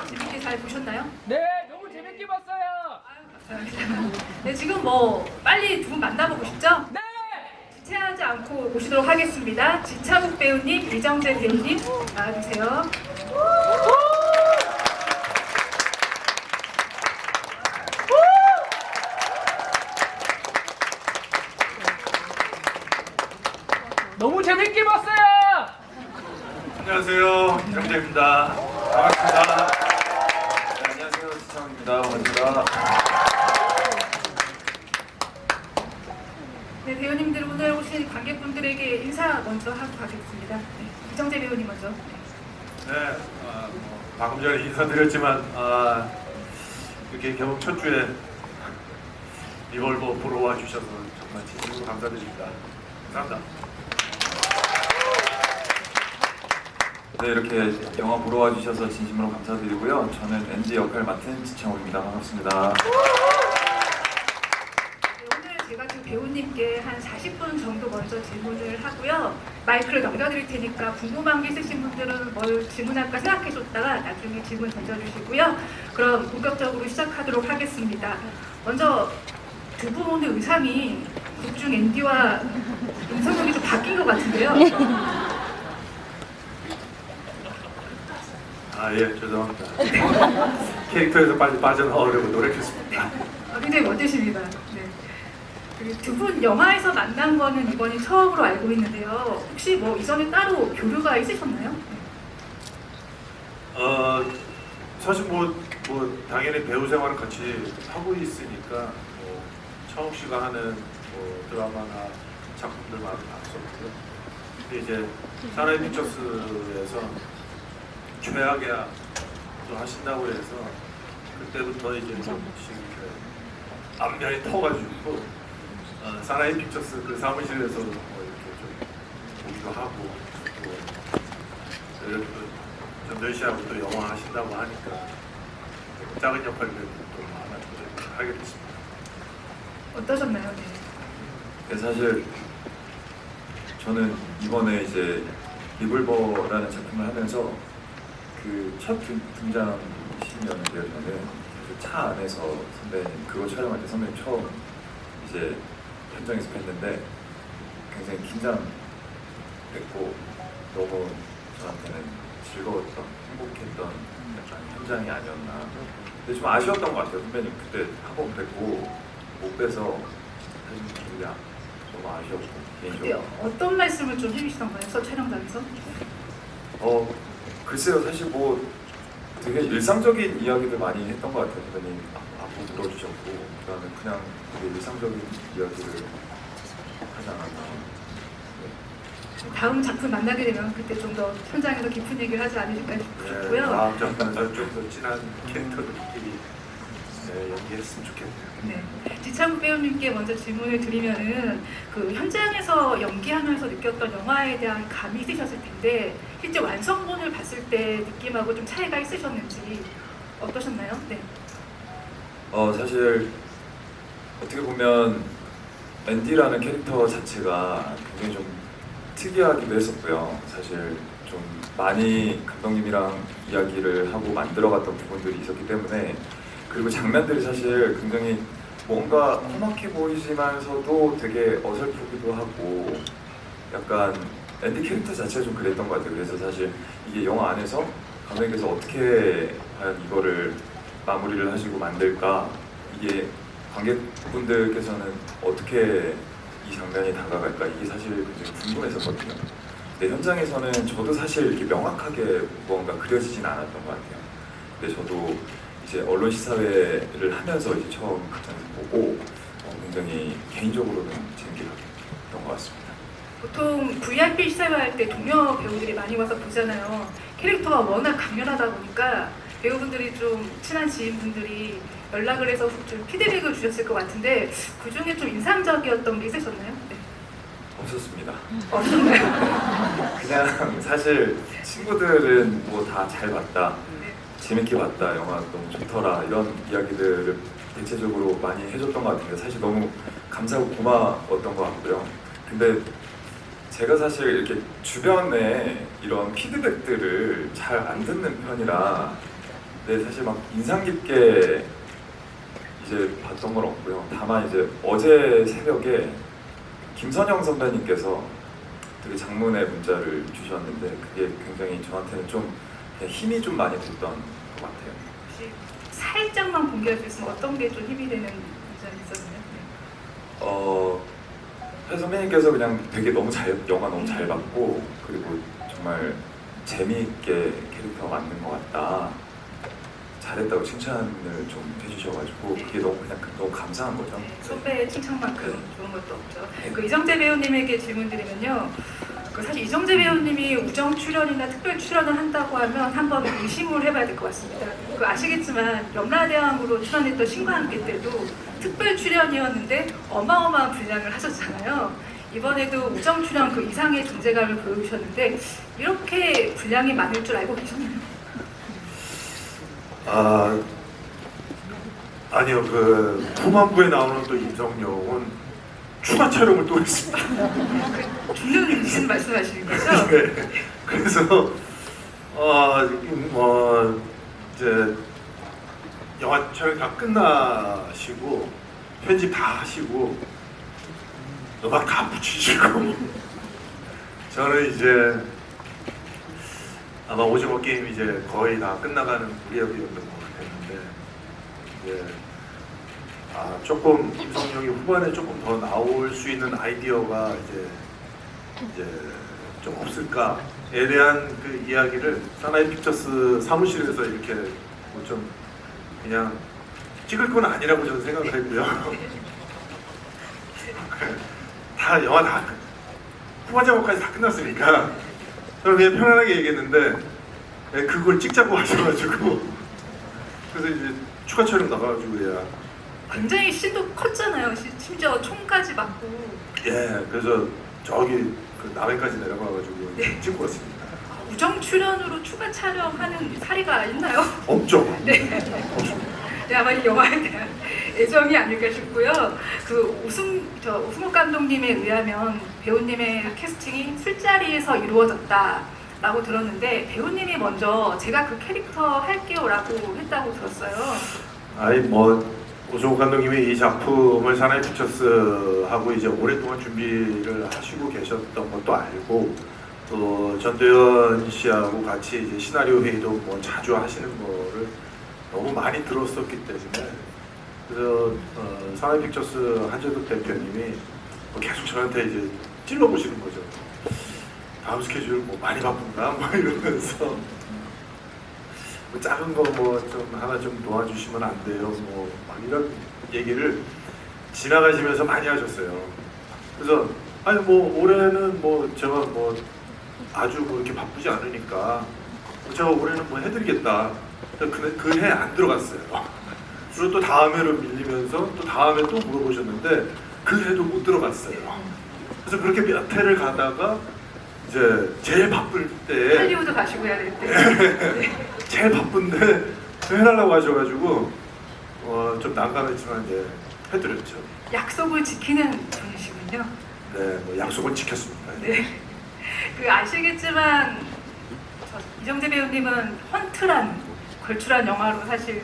재밌게 잘 보셨나요? 네, 너무 재밌게 봤어요. 아유, 감사합니다. 네, 지금 뭐 빨리 두 분 만나보고 싶죠? 네. 지체하지 않고 모시도록 하겠습니다. 지창욱 배우님, 이정재 배우님 나와주세요. 너무 재밌게 봤어요. 안녕하세요, 이정재입니다. 반갑습니다. 네, 안녕하세요, 지창욱입니다. 반갑습니다. 네, 배우님들 오늘 오신 관객분들에게 인사 먼저 하고 가겠습니다. 네, 이정재 배우님 먼저. 네, 방금 전에 인사드렸지만 이렇게 개봉 첫 주에 리볼버 보러 와주셔서 정말 진심으로 감사드립니다. 감사합니다. 네, 이렇게 영화 보러 와주셔서 진심으로 감사드리고요. 저는 NG 역할 맡은 지창욱입니다. 반갑습니다. 네, 오늘 제가 그 배우님께 한 40분 정도 먼저 질문을 하고요. 마이크를 넘겨드릴 테니까 궁금한 게 있으신 분들은 뭘 질문할까 생각해줬다가 나중에 질문 던져주시고요. 그럼 본격적으로 시작하도록 하겠습니다. 먼저 두 분 오늘 의상이 극중 앤디와 윤석열이 좀 바뀐 것 같은데요. 예, 죄송합니다. 캐릭터에서 빨리 빠져나오려고 노력했습니다. 굉장히 멋지십니다. 네. 두 분 영화에서 만난 거는 이번이 처음으로 알고 있는데요. 혹시 뭐 이전에 따로 교류가 있으셨나요? 사실 뭐 당연히 배우 생활을 같이 하고 있으니까 차욱 씨가 하는 드라마나 작품들 많이 봤었고요. 근데 이제 사나이 픽처스에서 최악의 또 하신다고 해서 그때부터 이제 조금씩 이렇게 안면이 터가지고 사나이 픽처스 그 사무실에서 이렇게 좀 보기도 하고 또 이렇게 전도현 씨하고 또 영화 하신다고 하니까 작은 역할을 또 하나 하게 됐습니다. 어떠셨나요? 네. 네, 사실 저는 이번에 이제 리볼버라는 작품을 하면서 그 첫 등장신이었는데요. 저는 그 차 안에서 선배님 그거 촬영할 때 선배님 처음 이제 현장에서 뵀는데 굉장히 긴장됐고 너무 저한테는 즐거웠던 행복했던 약간 현장이 아니었나. 근데 좀 아쉬웠던 것 같아요. 선배님 그때 한번 뵙고 못 뵈서 사실 기분이 너무 아쉬웠고 그때 개인적으로. 어떤 말씀을 좀 해주시던가요? 첫 촬영장에서? 글쎄요, 사실 뭐 되게 일상적인 이야기들 많이 했던 것 같아요. 선배님 앞으로 물어주셨고 그다음에 그냥 되게 일상적인 이야기를 하지 않았나. 다음 작품 만나게 되면 그때 좀 더 현장에서 깊은 얘기를 하지 않으실까 싶고요. 다음 작품에서 좀 더 진한 캐릭터들끼리 연기했으면 좋겠네요. 네. 지창욱 배우님께 먼저 질문을 드리면은 그 현장에서 연기하면서 느꼈던 영화에 대한 감이 있으셨을 텐데 실제 완성본을 봤을 때 느낌하고 좀 차이가 있으셨는지 어떠셨나요? 네. 사실 어떻게 보면 앤디라는 캐릭터 자체가 굉장히 좀 특이하기도 했었고요. 사실 좀 많이 감독님이랑 이야기를 하고 만들어갔던 부분들이 있었기 때문에 그리고 장면들이 사실 굉장히 뭔가 험악해 보이지만서도 되게 어설프기도 하고 약간 앤디 캐릭터 자체가 좀 그랬던 것 같아요. 그래서 사실 이게 영화 안에서 감독님께서 어떻게 과연 이거를 마무리를 하시고 만들까, 이게 관객분들께서는 어떻게 이 장면이 다가갈까, 이게 사실 굉장히 궁금했었거든요. 근데 현장에서는 저도 사실 이렇게 명확하게 뭔가 그려지진 않았던 것 같아요. 근데 저도 이제 언론 시사회를 하면서 이제 처음 극장에서 보고 굉장히 개인적으로는 재밌게 봤던 것 같습니다. 보통 VIP 시사회 할 때 동료 배우들이 많이 와서 보잖아요. 캐릭터가 워낙 강렬하다 보니까 배우분들이 좀 친한 지인분들이 연락을 해서 좀 피드백을 주셨을 것 같은데 그 중에 좀 인상적이었던 게 있으셨나요? 네. 없었습니다. 없었나요? 그냥 사실 친구들은 뭐 다 잘 봤다, 재밌게 봤다, 영화 너무 좋더라 이런 이야기들을 대체적으로 많이 해줬던 것 같은데 사실 너무 감사하고 고마웠던 것 같고요. 근데 제가 사실 이렇게 주변에 이런 피드백들을 잘 안 듣는 편이라 네, 사실 막 인상 깊게 이제 봤던 건 없고요. 다만 이제 어제 새벽에 김선영 선배님께서 되게 장문의 문자를 주셨는데 그게 굉장히 저한테는 좀 그냥 힘이 좀 많이 됐던 것 같아요. 혹시 살짝만 공개할 수 있으면 어떤 게 좀 힘이 되는 문장이 있었나요? 회 선배님께서 그냥 되게 영화 너무 잘 봤고 그리고 정말 재미있게 캐릭터 만든 것 같다. 잘했다고 칭찬을 좀 해주셔가지고 그게 너무 감사한 거죠. 네, 선배의 칭찬만큼 좋은 것도 없죠. 그 이정재 배우님에게 질문 드리면요. 그 사실 이정재 배우님이 우정 출연이나 특별 출연을 한다고 하면 한번 의심을 해봐야 될 것 같습니다. 그 아시겠지만 염라대왕으로 출연했던 신과 함께 때도 특별 출연이었는데 어마어마한 분량을 하셨잖아요. 이번에도 우정 출연 그 이상의 존재감을 보여주셨는데 이렇게 분량이 많을 줄 알고 계셨나요? 아니요. 그 후반부에 나오는 또 임성룡은 추가 촬영을 또 했습니다. 죽는 신 말씀하시는 거죠? 네. 그래서 이제 영화 촬영 다 끝나시고 편집 다 하시고 음악 다 붙이시고 저는 이제 아마 오징어 게임 이제 거의 다 끝나가는 무렵이었던 것 같았는데 이제 조금 임성룡이 후반에 조금 더 나올 수 있는 아이디어가 이제 좀 없을까에 대한 그 이야기를 사나이 픽처스 사무실에서 이렇게 뭐 좀 그냥 찍을 건 아니라고 저는 생각을 했고요. 다 영화 다 후반 작업까지 다 끝났으니까 저는 그냥 편안하게 얘기했는데 그걸 찍자고 하셔가지고 그래서 이제 추가 촬영 나가가지고 굉장히 신도 컸잖아요. 심지어 총까지 맞고. 예, 그래서 저기 그 남해까지 내려가가지고 찍고 왔습니다. 우정 출연으로 추가 촬영하는 사례가 있나요? 없죠? 네. 없습니다. 네, 아마 이 영화에 대한 애정이 아닐까 싶고요. 그 오승욱 감독님에 의하면 배우님의 캐스팅이 술자리에서 이루어졌다라고 들었는데 배우님이 먼저 제가 그 캐릭터 할게요라고 했다고 들었어요. 아니 뭐 오승욱 감독님이 이 작품을 사나이 픽처스하고 이제 오랫동안 준비를 하시고 계셨던 것도 알고 또 전도연 씨하고 같이 이제 시나리오 회의도 뭐 자주 하시는 거를 너무 많이 들었었기 때문에 그래서 사나이 픽처스 한재덕 대표님이 뭐 계속 저한테 이제 찔러보시는 거죠. 다음 스케줄 뭐 많이 바쁜가? 뭐 이러면서 뭐 작은 거 뭐 좀 하나 좀 도와주시면 안 돼요? 뭐 막 이런 얘기를 지나가시면서 많이 하셨어요. 그래서 아니 뭐 올해는 뭐 제가 뭐 아주 뭐 이렇게 바쁘지 않으니까 제가 올해는 뭐 해드리겠다. 그 해 안 들어갔어요. 그리고 또 다음 해로 밀리면서 또 다음에 또 물어보셨는데 그 해도 못 들어갔어요. 그래서 그렇게 몇 해를 가다가 이제 제일 바쁠 때 할리우드 가시고 해야 될 때. 제일 바쁜데 해달라고 하셔가지고 좀 난감했지만 이제 해드렸죠. 약속을 지키는 분이시군요. 네, 뭐 약속은 지켰습니다. 네. 그 아시겠지만 이정재 배우님은 헌트란 걸출한 영화로 사실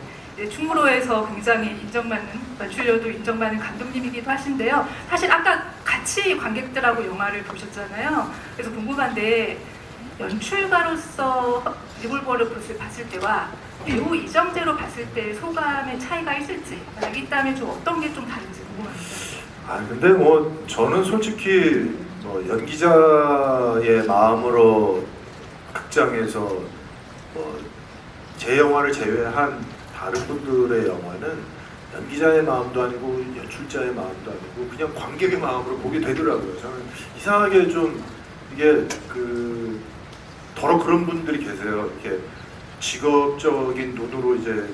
충무로에서 굉장히 인정받는 연출료도 인정받는 감독님이기도 하신데요. 사실 아까 같이 관객들하고 영화를 보셨잖아요. 그래서 궁금한데 연출가로서 리볼버를 봤을 때와 배우 이정재로 봤을 때 소감의 차이가 있을지 만약 있다면 좀 어떤 게 좀 다른지 궁금합니다. 근데 뭐 저는 솔직히 뭐 연기자의 마음으로 극장에서 제 영화를 제외한 다른 분들의 영화는 연기자의 마음도 아니고 연출자의 마음도 아니고 그냥 관객의 마음으로 보게 되더라고요. 저는 이상하게 좀 이게 더러 그런 분들이 계세요. 이렇게 직업적인 눈으로 이제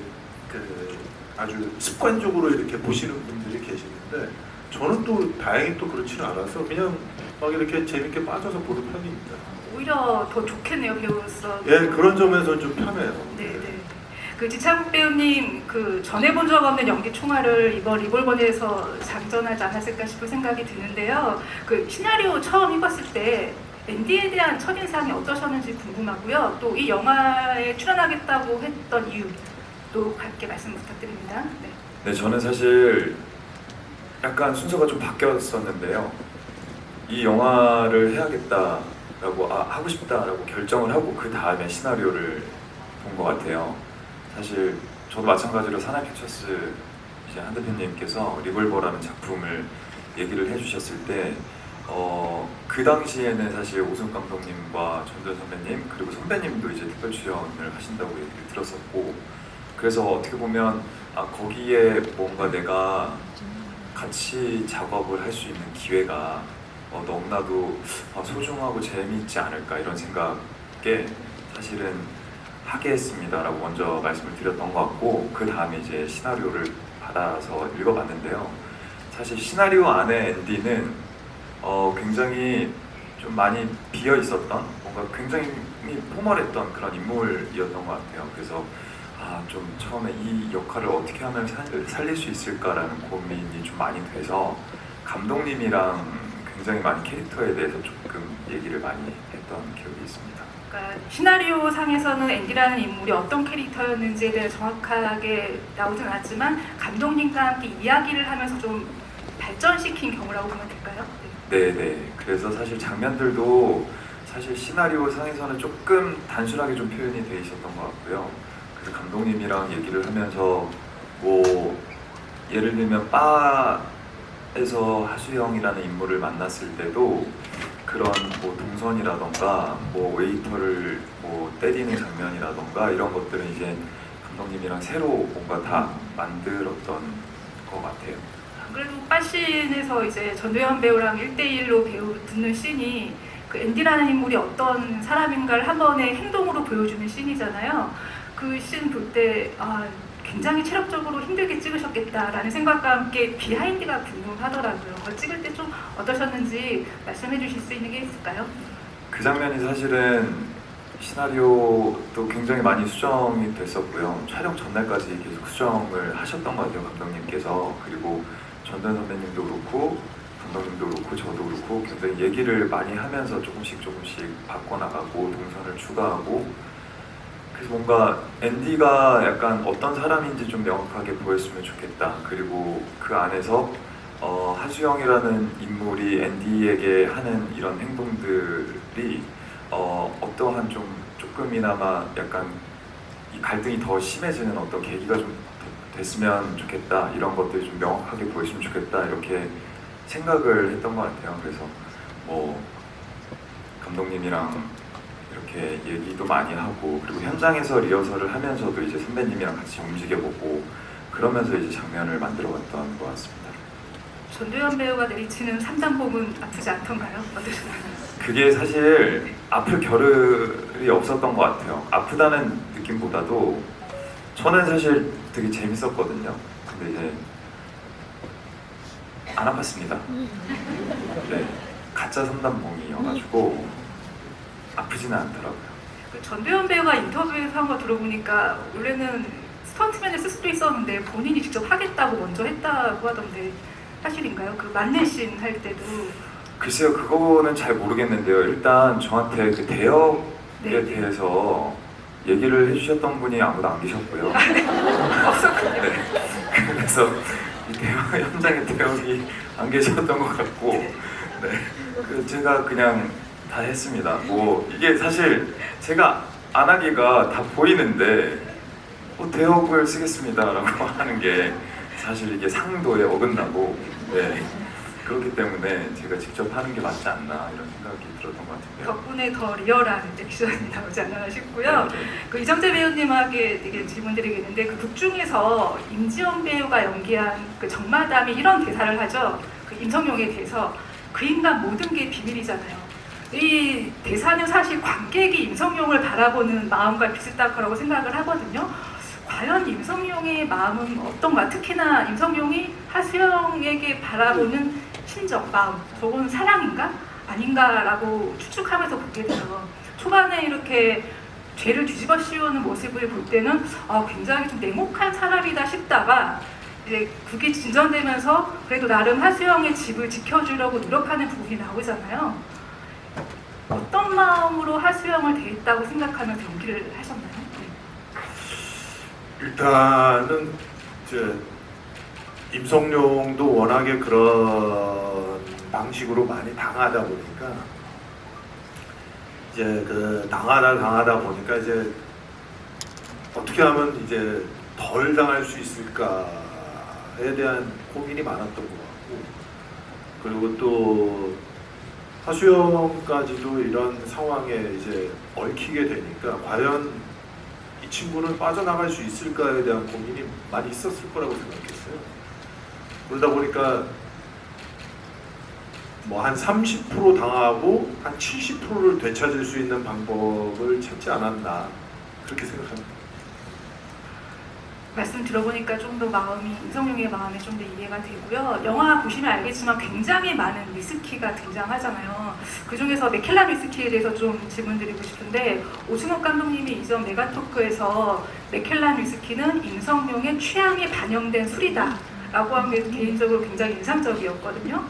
아주 습관적으로 이렇게 보시는 분들이 계시는데 저는 또 다행히 또 그렇지는 않아서 그냥 막 이렇게 재밌게 빠져서 보는 편입니다. 오히려 더 좋겠네요, 배우로서. 예, 그런 점에서 좀 편해요. 네. 그 지창욱 배우님 그 전해 본 적 없는 연기 총알을 이번 리볼버에서 장전하지 않았을까 싶은 생각이 드는데요. 그 시나리오 처음 읽었을 때 앤디에 대한 첫인상이 어떠셨는지 궁금하고요. 또 이 영화에 출연하겠다고 했던 이유 또 함께 말씀 부탁드립니다. 네. 네, 저는 사실 약간 순서가 좀 바뀌었었는데요. 이 영화를 해야겠다라고 하고 싶다라고 결정을 하고 그 다음에 시나리오를 본 것 같아요. 사실 저도 마찬가지로 사나이픽처스 이제 한 대표님께서 리볼버라는 작품을 얘기를 해주셨을 때 그 당시에는 사실 오승 감독님과 전도연 선배님 그리고 선배님도 이제 특별 출연을 하신다고 얘기를 들었었고, 그래서 어떻게 보면 거기에 뭔가 내가 같이 작업을 할 수 있는 기회가 너무나도 소중하고 재미있지 않을까 이런 생각에 사실은 하겠습니다라고 먼저 말씀을 드렸던 것 같고, 그 다음에 이제 시나리오를 받아서 읽어봤는데요. 사실 시나리오 안에 앤디는 굉장히 좀 많이 비어 있었던, 뭔가 굉장히 포멀했던 그런 인물이었던 것 같아요. 그래서 좀 처음에 이 역할을 어떻게 하면 살릴 수 있을까라는 고민이 좀 많이 돼서 감독님이랑 굉장히 많이 캐릭터에 대해서 조금 얘기를 많이 했던 기억이 있습니다. 그러니까 시나리오 상에서는 앤디라는 인물이 어떤 캐릭터였는지에 대해 정확하게 나오진 않았지만 감독님과 함께 이야기를 하면서 좀 발전시킨 경우라고 보면 될까요? 네네. 그래서 사실 장면들도 사실 시나리오 상에서는 조금 단순하게 좀 표현이 돼 있었던 것 같고요. 그래서 감독님이랑 얘기를 하면서 뭐 예를 들면 바에서 하수영이라는 인물을 만났을 때도 그런 뭐 동선이라던가 뭐 웨이터를 뭐 때리는 장면이라던가 이런 것들은 이제 감독님이랑 새로 뭔가 다 만들었던 것 같아요. 그래도 빠신에서 이제 전도연 배우랑 1대1로 배우 듣는 씬이 그 앤디라는 인물이 어떤 사람인가를 한 번의 행동으로 보여주는 씬이잖아요. 그 씬 볼 때 굉장히 체력적으로 힘들게 찍으셨겠다라는 생각과 함께 비하인드가 궁금하더라고요. 그걸 찍을 때 좀 어떠셨는지 말씀해 주실 수 있는 게 있을까요? 그 장면이 사실은 시나리오도 굉장히 많이 수정이 됐었고요. 촬영 전날까지 계속 수정을 하셨던 것 같아요, 감독님께서. 그리고 전도연 선배님도 그렇고 감독님도 그렇고 저도 그렇고 굉장히 얘기를 많이 하면서 조금씩 바꿔나가고 동선을 추가하고, 그래서 뭔가 앤디가 약간 어떤 사람인지 좀 명확하게 보였으면 좋겠다. 그리고 그 안에서 하수영이라는 인물이 앤디에게 하는 이런 행동들이 어떠한 조금이나마 약간 이 갈등이 더 심해지는 어떤 계기가 좀 됐으면 좋겠다. 이런 것들이 좀 명확하게 보였으면 좋겠다. 이렇게 생각을 했던 것 같아요. 그래서 뭐 감독님이랑 이렇게 얘기도 많이 하고, 그리고 현장에서 리허설을 하면서도 이제 선배님이랑 같이 움직여보고 그러면서 이제 장면을 만들어갔던 것 같습니다. 전도연 배우가 내리치는 3단봉은 아프지 않던가요? 어떠셨나요? 그게 사실 아플 겨를이 없었던 것 같아요. 아프다는 느낌보다도 저는 사실 되게 재밌었거든요. 근데 이제 안 아팠습니다. 네, 가짜 3단봉이어가지고 아프지는 않더라고요. 그 전도연 배우가 인터뷰에서 한 거 들어보니까 원래는 스턴트맨을 쓸 수도 있었는데 본인이 직접 하겠다고 먼저 했다고 하던데 사실인가요? 그 맞는 씬 할 때도. 글쎄요, 그거는 잘 모르겠는데요. 일단 저한테 그 대역에 네. 대해서 얘기를 해주셨던 분이 아무도 안 계셨고요. 없었군요. 네. 그래서 이 현장에 대역이 안 계셨던 것 같고, 네. 제가 그냥 다 했습니다. 뭐 이게 사실 제가 안 하기가 다 보이는데 대역을 쓰겠습니다라고 하는 게 사실 이게 상도에 어긋나고, 네. 그렇기 때문에 제가 직접 하는 게 맞지 않나 이런 생각이 들었던 것 같은데요. 덕분에 더 리얼한 액션이 나오지 않나 싶고요. 네, 네. 그 이정재 배우님에게 되게 질문드리겠는데 그 극 중에서 임지영 배우가 연기한 그 정마담이 이런 대사를 하죠. 그 임성용에 대해서 그 인간 모든 게 비밀이잖아요. 이 대사는 사실 관객이 임성용을 바라보는 마음과 비슷할 거라고 생각을 하거든요. 과연 임성용의 마음은 어떤가? 특히나 임성용이 하수영에게 바라보는 심정, 마음, 저건 사랑인가? 아닌가라고 추측하면서 보게 돼요. 초반에 이렇게 죄를 뒤집어 씌우는 모습을 볼 때는 굉장히 좀 냉혹한 사람이다 싶다가 이제 그게 진전되면서 그래도 나름 하수영의 집을 지켜주려고 노력하는 부분이 나오잖아요. 어떤 마음으로 하수영을 대했다고 생각하면서 연기를 하셨나요? 일단은 이제 임성룡도 워낙에 그런 방식으로 많이 당하다 보니까 이제 그 당하다 보니까 이제 어떻게 하면 이제 덜 당할 수 있을까에 대한 고민이 많았던 것 같고, 그리고 또 하수영까지도 이런 상황에 이제 얽히게 되니까 과연 이 친구는 빠져나갈 수 있을까에 대한 고민이 많이 있었을 거라고 생각했어요. 그러다 보니까 뭐 한 30% 당하고 한 70%를 되찾을 수 있는 방법을 찾지 않았나 그렇게 생각합니다. 말씀 들어보니까 좀 더 임성룡의 마음이 좀 더 이해가 되고요. 영화 보시면 알겠지만 굉장히 많은 위스키가 등장하잖아요. 그 중에서 맥켈란 위스키에 대해서 좀 질문드리고 싶은데, 오승욱 감독님이 이전 메가토크에서 맥켈란 위스키는 임성룡의 취향이 반영된 술이다 라고 한 게 개인적으로 굉장히 인상적이었거든요.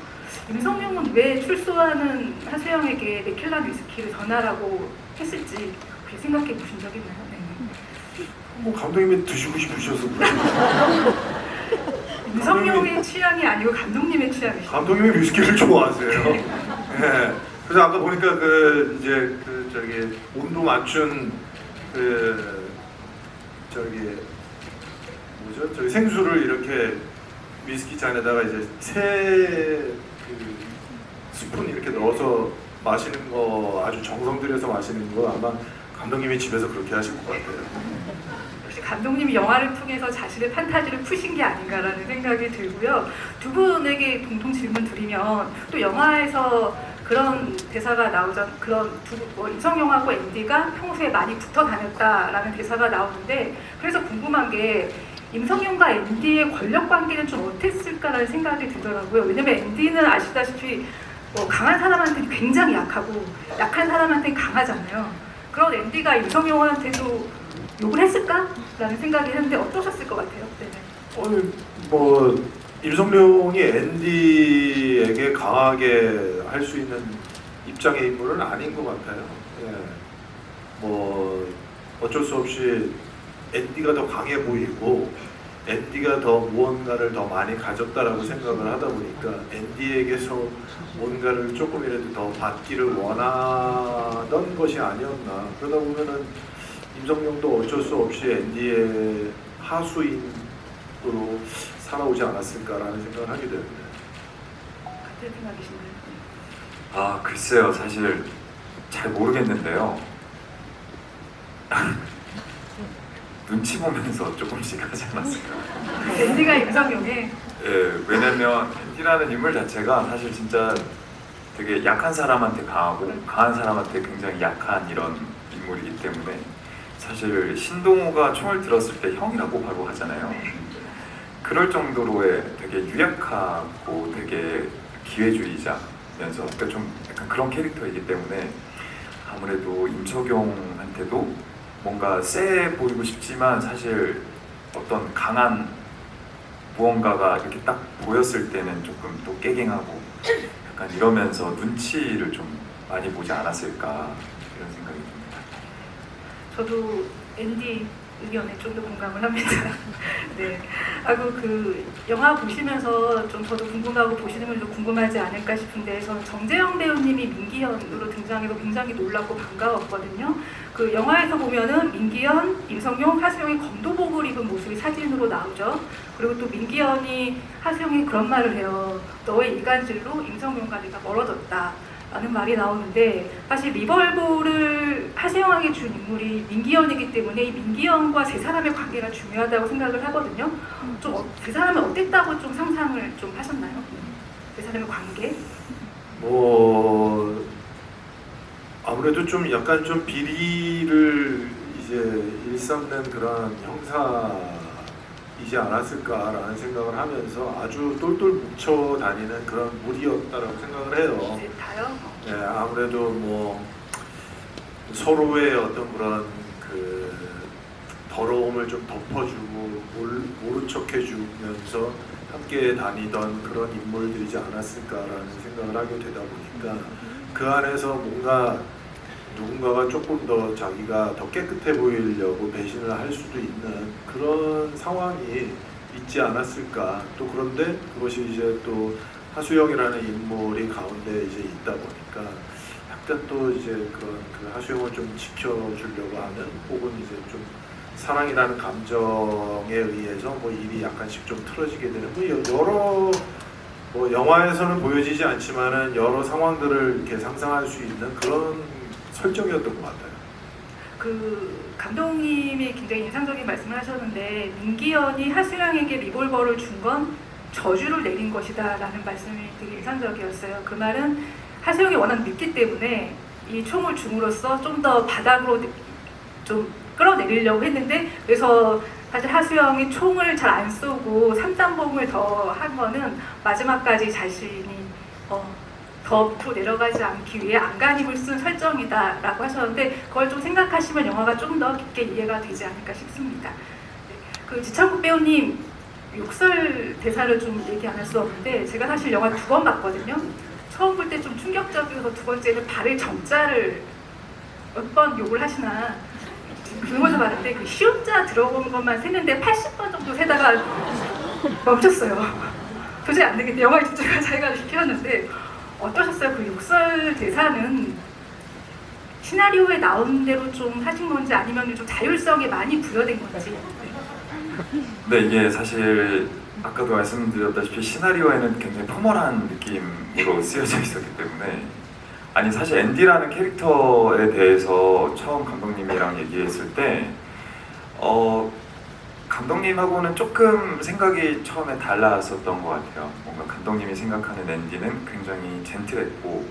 임성룡은 왜 출소하는 하수영에게 맥켈란 위스키를 전하라고 했을지 그렇게 생각해 보신 적 있나요? 네. 뭐 감독님이 드시고 싶으셔서 그래요. 임성룡의 취향이 아니고 감독님의 취향이시죠? 감독님이 위스키를 좋아하세요. 예. 그래서 아까 보니까 그 이제 그 저기 온도 맞춘 그 저기 뭐죠? 저기 생수를 이렇게 위스키 잔에다가 이제 그 스푼 이렇게 넣어서 마시는 거, 아주 정성 들여서 마시는 거 아마 감독님이 집에서 그렇게 하실 것 같아요. 역시 감독님이 영화를 통해서 자신의 판타지를 푸신 게 아닌가라는 생각이 들고요. 두 분에게 공통 질문 드리면, 또 영화에서 그런 대사가 나오잖아요. 그런 임성룡하고 앤디가 평소에 많이 붙어 다녔다라는 대사가 나오는데, 그래서 궁금한 게 임성룡과 앤디의 권력 관계는 좀 어땠을까라는 생각이 들더라고요. 왜냐면 앤디는 아시다시피 강한 사람한테는 굉장히 약하고 약한 사람한테는 강하잖아요. 그런 앤디가 임성룡한테도 욕을 했을까라는 생각이 했는데 어떠셨을 것 같아요? 네네. 뭐 임성룡이 앤디에게 강하게 할 수 있는 입장의 인물은 아닌 것 같아요. 예. 뭐 어쩔 수 없이 앤디가 더 강해 보이고 앤디가 더 무언가를 더 많이 가졌다라고 생각을 하다 보니까 앤디에게서 뭔가를 조금이라도 더 받기를 원하던 것이 아니었나. 그러다 보면은 임성룡도 어쩔 수 없이 앤디의 하수인으로 살아오지 않았을까라는 생각을 하게 됩니다. 같은 생각이신가요? 아, 글쎄요. 사실 잘 모르겠는데요. 눈치 보면서 조금씩 하지 않았을까. 앤디가 임성룡에 예, 왜냐면 앤디라는 인물 자체가 사실 진짜 되게 약한 사람한테 강하고 강한 사람한테 굉장히 약한 이런 인물이기 때문에, 사실 신동호가 총을 들었을 때 형이라고 바로 하잖아요. 그럴 정도로의 되게 유약하고 되게 기회주의자면서 좀 약간 그런 캐릭터이기 때문에 아무래도 임석용한테도 뭔가 세 보이고 싶지만 사실 어떤 강한 무언가가 이렇게 딱 보였을 때는 조금 또 깨갱하고 약간 이러면서 눈치를 좀 많이 보지 않았을까 이런 생각이 듭니다. 저도 앤디 의견에 좀 더 공감을 합니다. 네. 하고 그 영화 보시면서 좀 저도 궁금하고 보시는 분도 궁금하지 않을까 싶은데, 저는 정재영 배우님이 민기현으로 등장해서 굉장히 놀랍고 반가웠거든요. 그 영화에서 보면은 민기현, 임성룡, 하수영이 검도복을 입은 모습이 사진으로 나오죠. 그리고 또 민기현이 하수영이 그런 말을 해요. 너의 이간질로 임성룡과 내가 멀어졌다 라는 말이 나오는데, 사실 리벌브를 하수영에게 준 인물이 민기현이기 때문에 이 민기현과 세 사람의 관계가 중요하다고 생각을 하거든요. 좀 세 사람이 어땠다고 좀 상상을 좀 하셨나요? 세 사람의 관계? 뭐 아무래도 좀 약간 좀 비리를 이제 일삼는 그런 형사이지 않았을까라는 생각을 하면서 아주 똘똘 뭉쳐 다니는 그런 무리였다라고 생각을 해요. 네, 다요? 네, 아무래도 뭐 서로의 어떤 그런 그 더러움을 좀 덮어주고 모른 척 해주면서 함께 다니던 그런 인물들이지 않았을까라는 생각을 하게 되다 보니까 그 안에서 뭔가 누군가가 조금 더 자기가 더 깨끗해 보이려고 배신을 할 수도 있는 그런 상황이 있지 않았을까. 또 그런데 그것이 이제 또 하수영이라는 인물이 가운데 이제 있다 보니까 약간 또 이제 그런 그 하수영을 좀 지켜주려고 하는, 혹은 이제 좀 사랑이라는 감정에 의해서 뭐 일이 약간씩 좀 틀어지게 되는, 뭐 여러 뭐 영화에서는 보여지지 않지만은 여러 상황들을 이렇게 상상할 수 있는 그런 설정이었던 것 같아요. 그 감독님이 굉장히 인상적인 말씀을 하셨는데, 민기현이 하수영에게 리볼버를 준 건 저주를 내린 것이다 라는 말씀이 되게 인상적이었어요. 그 말은 하수영이 워낙 밉기 때문에 이 총을 줌으로써 좀 더 바닥으로 좀 끌어내리려고 했는데, 그래서 사실 하수영이 총을 잘 안 쏘고 3단봉을 더 한 거는 마지막까지 자신이 더 밑으로 내려가지 않기 위해 안간힘을 쓴 설정이다라고 하셨는데, 그걸 좀 생각하시면 영화가 좀 더 깊게 이해가 되지 않을까 싶습니다. 그 지창국 배우님 욕설 대사를 좀 얘기 안 할 수 없는데, 제가 사실 영화 2번 봤거든요. 처음 볼 때 좀 충격적이어서 두 번째는 발을 정자를 몇 번 욕을 하시나 그러면서 봤는데, 그 시옷자 들어본 것만 세는데 80번 정도 세다가 멈췄어요. 도저히 안 되겠다. 영화에 집중해서 자기가 시켰는데 어떠셨어요? 그 욕설 대사는 시나리오에 나온 대로 좀 하신 건지, 아니면 좀 자율성이 많이 부여된 건지. 네, 이게 사실 아까도 말씀드렸다시피 시나리오에는 굉장히 포멀한 느낌으로 쓰여져 있었기 때문에, 아니 사실 앤디라는 캐릭터에 대해서 처음 감독님이랑 얘기했을 때 감독님하고는 조금 생각이 처음에 달랐었던 것 같아요. 뭔가 감독님이 생각하는 앤디는 굉장히 젠틀했고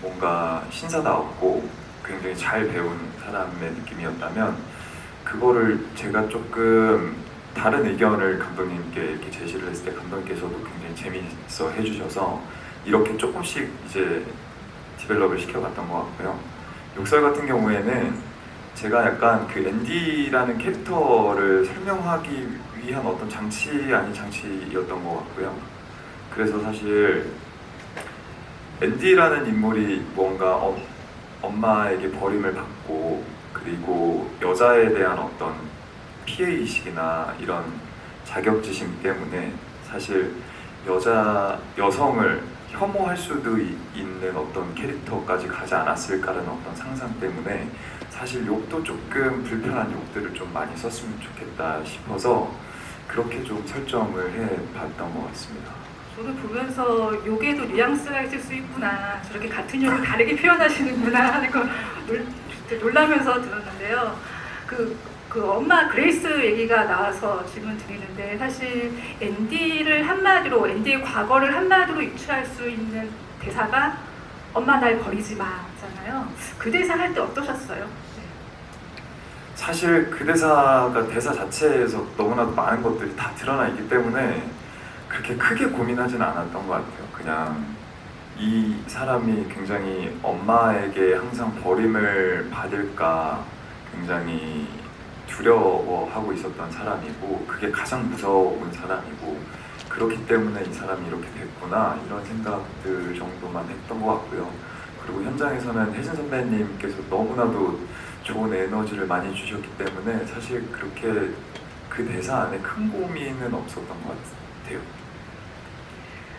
뭔가 신사다웠고 굉장히 잘 배운 사람의 느낌이었다면, 그거를 제가 조금 다른 의견을 감독님께 이렇게 제시를 했을 때 감독님께서도 굉장히 재미있어 해주셔서 이렇게 조금씩 이제 디벨롭을 시켜갔던 것 같고요. 욕설 같은 경우에는 제가 약간 그 앤디라는 캐릭터를 설명하기 위한 어떤 장치 아닌 장치였던 것 같고요. 그래서 사실 앤디라는 인물이 뭔가 엄마에게 버림을 받고, 그리고 여자에 대한 어떤 피해의식이나 이런 자격지심 때문에 사실 여성을 혐오할 수도 있는 어떤 캐릭터까지 가지 않았을까라는 어떤 상상 때문에 사실 욕도 조금 불편한 욕들을 좀 많이 썼으면 좋겠다 싶어서 그렇게 좀 설정을 해봤던 것 같습니다. 저도 보면서 욕에도 뉘앙스가 있을 수 있구나, 저렇게 같은 욕을 다르게 표현하시는구나 하는 걸 놀라면서 들었는데요. 그 엄마 그레이스 얘기가 나와서 질문 드리는데, 사실 앤디의 과거를 한마디로 유추할 수 있는 대사가 엄마 날 버리지 마잖아요. 그 대사 할 때 어떠셨어요? 사실 그 대사가 대사 자체에서 너무나도 많은 것들이 다 드러나 있기 때문에 그렇게 크게 고민하진 않았던 것 같아요. 그냥 이 사람이 굉장히 엄마에게 항상 버림을 받을까 굉장히 두려워하고 있었던 사람이고, 그게 가장 무서운 사람이고, 그렇기 때문에 이 사람이 이렇게 됐구나 이런 생각들 정도만 했던 것 같고요. 그리고 현장에서는 혜진 선배님께서 너무나도 좋은 에너지를 많이 주셨기 때문에 사실 그렇게 그 대사 안에 큰 고민은 없었던 것 같아요.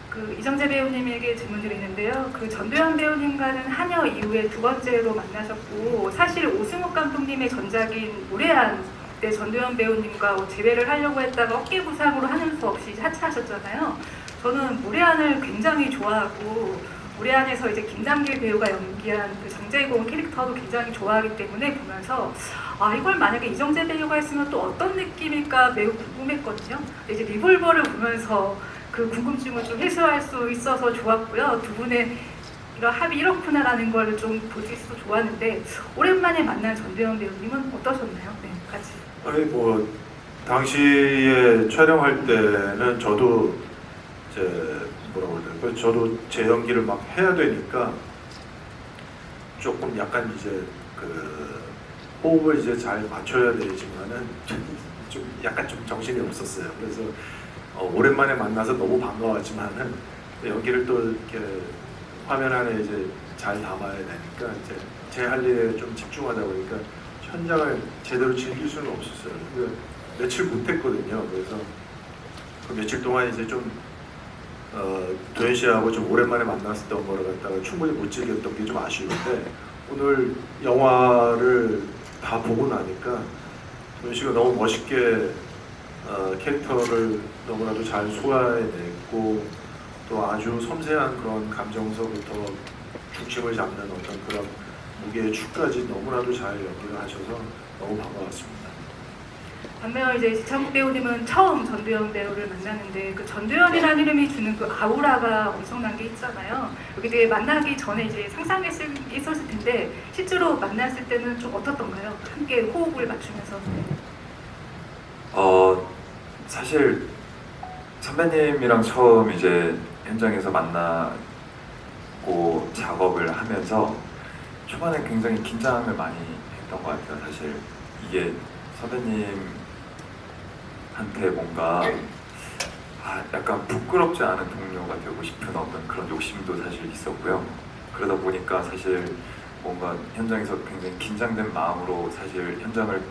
그 이정재 배우님에게 질문드리는데요. 그 전도연 배우님과는 한여 이후에 두 번째로 만나셨고, 사실 오승욱 감독님의 전작인 무례한 때 전도연 배우님과 재회를 하려고 했다가 어깨 부상으로 하는 수 없이 하차하셨잖아요. 저는 무례한을 굉장히 좋아하고, 무례한에서 이제 김남길 배우가 연기한 그 정재공 캐릭터도 굉장히 좋아하기 때문에 보면서 이걸 만약에 이정재 배우가 했으면 또 어떤 느낌일까 매우 궁금했거든요. 근데 이제 리볼버를 보면서 그 궁금증을 좀 해소할 수 있어서 좋았고요. 두 분의 이런 합이 이렇구나라는 걸 좀 볼 수 있어서 좋았는데, 오랜만에 만난 전도연 배우님은 어떠셨나요? 네, 같이. 아니 뭐 당시에 촬영할 때는 저도 이제 뭐라고 해야 될까요? 저도 제 연기를 막 해야 되니까 조금 약간 이제 그 호흡을 이제 잘 맞춰야 되지만은 좀 약간 좀 정신이 없었어요. 그래서 오랜만에 만나서 너무 반가웠지만은 연기를 또 이렇게 화면 안에 이제 잘 담아야 되니까 이제 제 할 일에 좀 집중하다 보니까 현장을 제대로 즐길 수는 없었어요. 그러니까 며칠 못했거든요. 그래서 그 며칠 동안 이제 좀 도현 씨하고 좀 오랜만에 만났었던 거를 갖다가 충분히 못 즐겼던 게 좀 아쉬운데 오늘 영화를 다 보고 나니까 도현 씨가 너무 멋있게 캐릭터를 너무나도 잘 소화해냈고 또 아주 섬세한 그런 감정서부터 중심을 잡는 어떤 그런 무게의 축까지 너무나도 잘 연기를 하셔서 너무 반가웠습니다. 반면 이제 지창욱 배우님은 처음 전두현 배우를 만나는데 그 전두현이라는 이름이 주는 그 아우라가 엄청난 게 있잖아요. 여기 되게 만나기 전에 이제 상상했을 텐데 실제로 만났을 때는 좀 어떻던가요? 함께 호흡을 맞추면서. 사실 선배님이랑 처음 이제 현장에서 만나고 작업을 하면서 초반에 굉장히 긴장을 많이 했던 것 같아요. 사실 이게 선배님한테 뭔가 약간 부끄럽지 않은 동료가 되고 싶은 어떤 그런 욕심도 사실 있었고요. 그러다 보니까 사실 뭔가 현장에서 굉장히 긴장된 마음으로 사실 현장을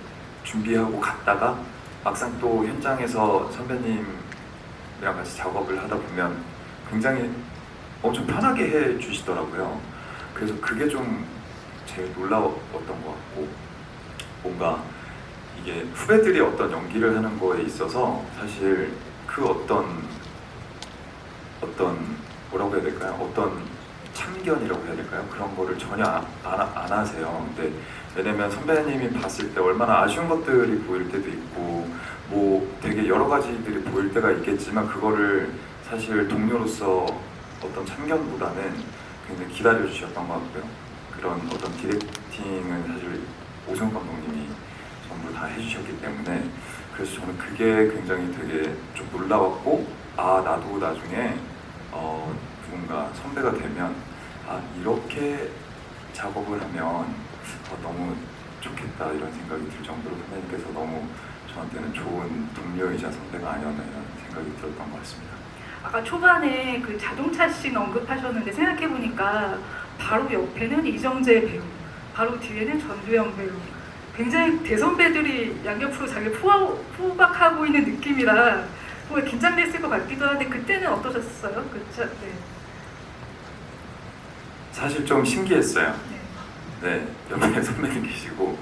준비하고 갔다가 막상 또 현장에서 선배님이랑 같이 작업을 하다 보면 굉장히 엄청 편하게 해 주시더라고요. 그래서 그게 좀 제일 놀라웠던 것 같고, 뭔가 이게 후배들이 어떤 연기를 하는 거에 있어서 사실 그 어떤 뭐라고 해야 될까요? 어떤 참견이라고 해야 될까요? 그런 거를 전혀 안 하세요. 근데 왜냐면 선배님이 봤을 때 얼마나 아쉬운 것들이 보일 때도 있고 뭐 되게 여러 가지들이 보일 때가 있겠지만 그거를 사실 동료로서 어떤 참견보다는 굉장히 기다려 주셨던 것 같고요. 그런 어떤 디렉팅은 사실 오승훈 감독님이 전부 다 해주셨기 때문에 그래서 저는 그게 굉장히 되게 좀 놀라웠고 나도 나중에 누군가 선배가 되면 이렇게 작업을 하면 너무 좋겠다 이런 생각이 들 정도로 선배님께서 너무 저한테는 좋은 동료이자 선배가 아니었나 이런 생각이 들었던 것 같습니다. 아까 초반에 그 자동차 씬 언급하셨는데 생각해보니까 바로 옆에는 이정재 배우, 바로 뒤에는 전두현 배우. 굉장히 대선배들이 양옆으로 자기를 포박하고 있는 느낌이라 뭔가 긴장됐을 것 같기도 한데 그때는 어떠셨어요? 그쵸? 네. 사실 좀 신기했어요. 네. 네, 옆에 선배님 계시고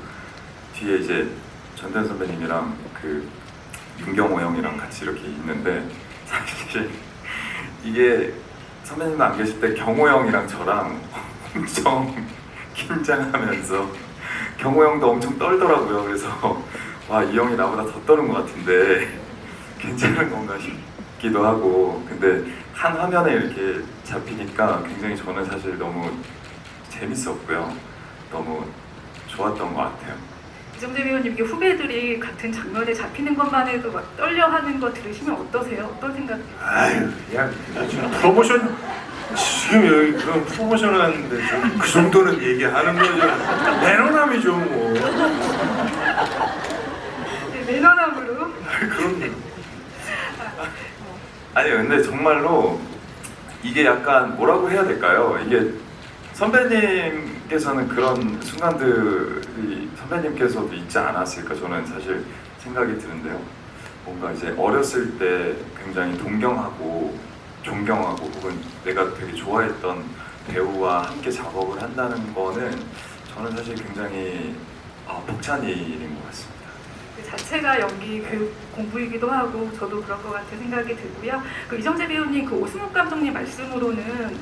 뒤에 이제 전두현 선배님이랑 그 윤경호 형이랑 같이 이렇게 있는데 사실 이게 선배님 안 계실 때 경호 형이랑 저랑 엄청 긴장하면서 경호 형도 엄청 떨더라고요. 그래서 이 형이 나보다 더 떠는 것 같은데 괜찮은 건가 싶기도 하고, 근데 한 화면에 이렇게 잡히니까 굉장히 저는 사실 너무 재밌었고요. 너무 좋았던 것 같아요. 이정재 배우님, 이게 후배들이 같은 장면에 잡히는 것만 해도 막 떨려하는 거 들으시면 어떠세요? 어떤 생각이에요? 그냥 지금 프로모션 지금 여기 그런 프로모션을 하는데 좀 그 정도는 얘기하는 거죠. 매너남이죠 뭐. 네, 매너남으로. 그럼요. 아니 근데 정말로 이게 약간 뭐라고 해야 될까요? 이게 선배님께서는 그런 순간들이 선배님께서도 있지 않았을까 저는 사실 생각이 드는데요. 뭔가 이제 어렸을 때 굉장히 동경하고 존경하고 혹은 내가 되게 좋아했던 배우와 함께 작업을 한다는 거는 저는 사실 굉장히 벅찬 일인 것 같습니다. 그 자체가 연기 교육 공부이기도 하고 저도 그런 것 같은 생각이 들고요. 그 이정재 배우님, 그 오승욱 감독님 말씀으로는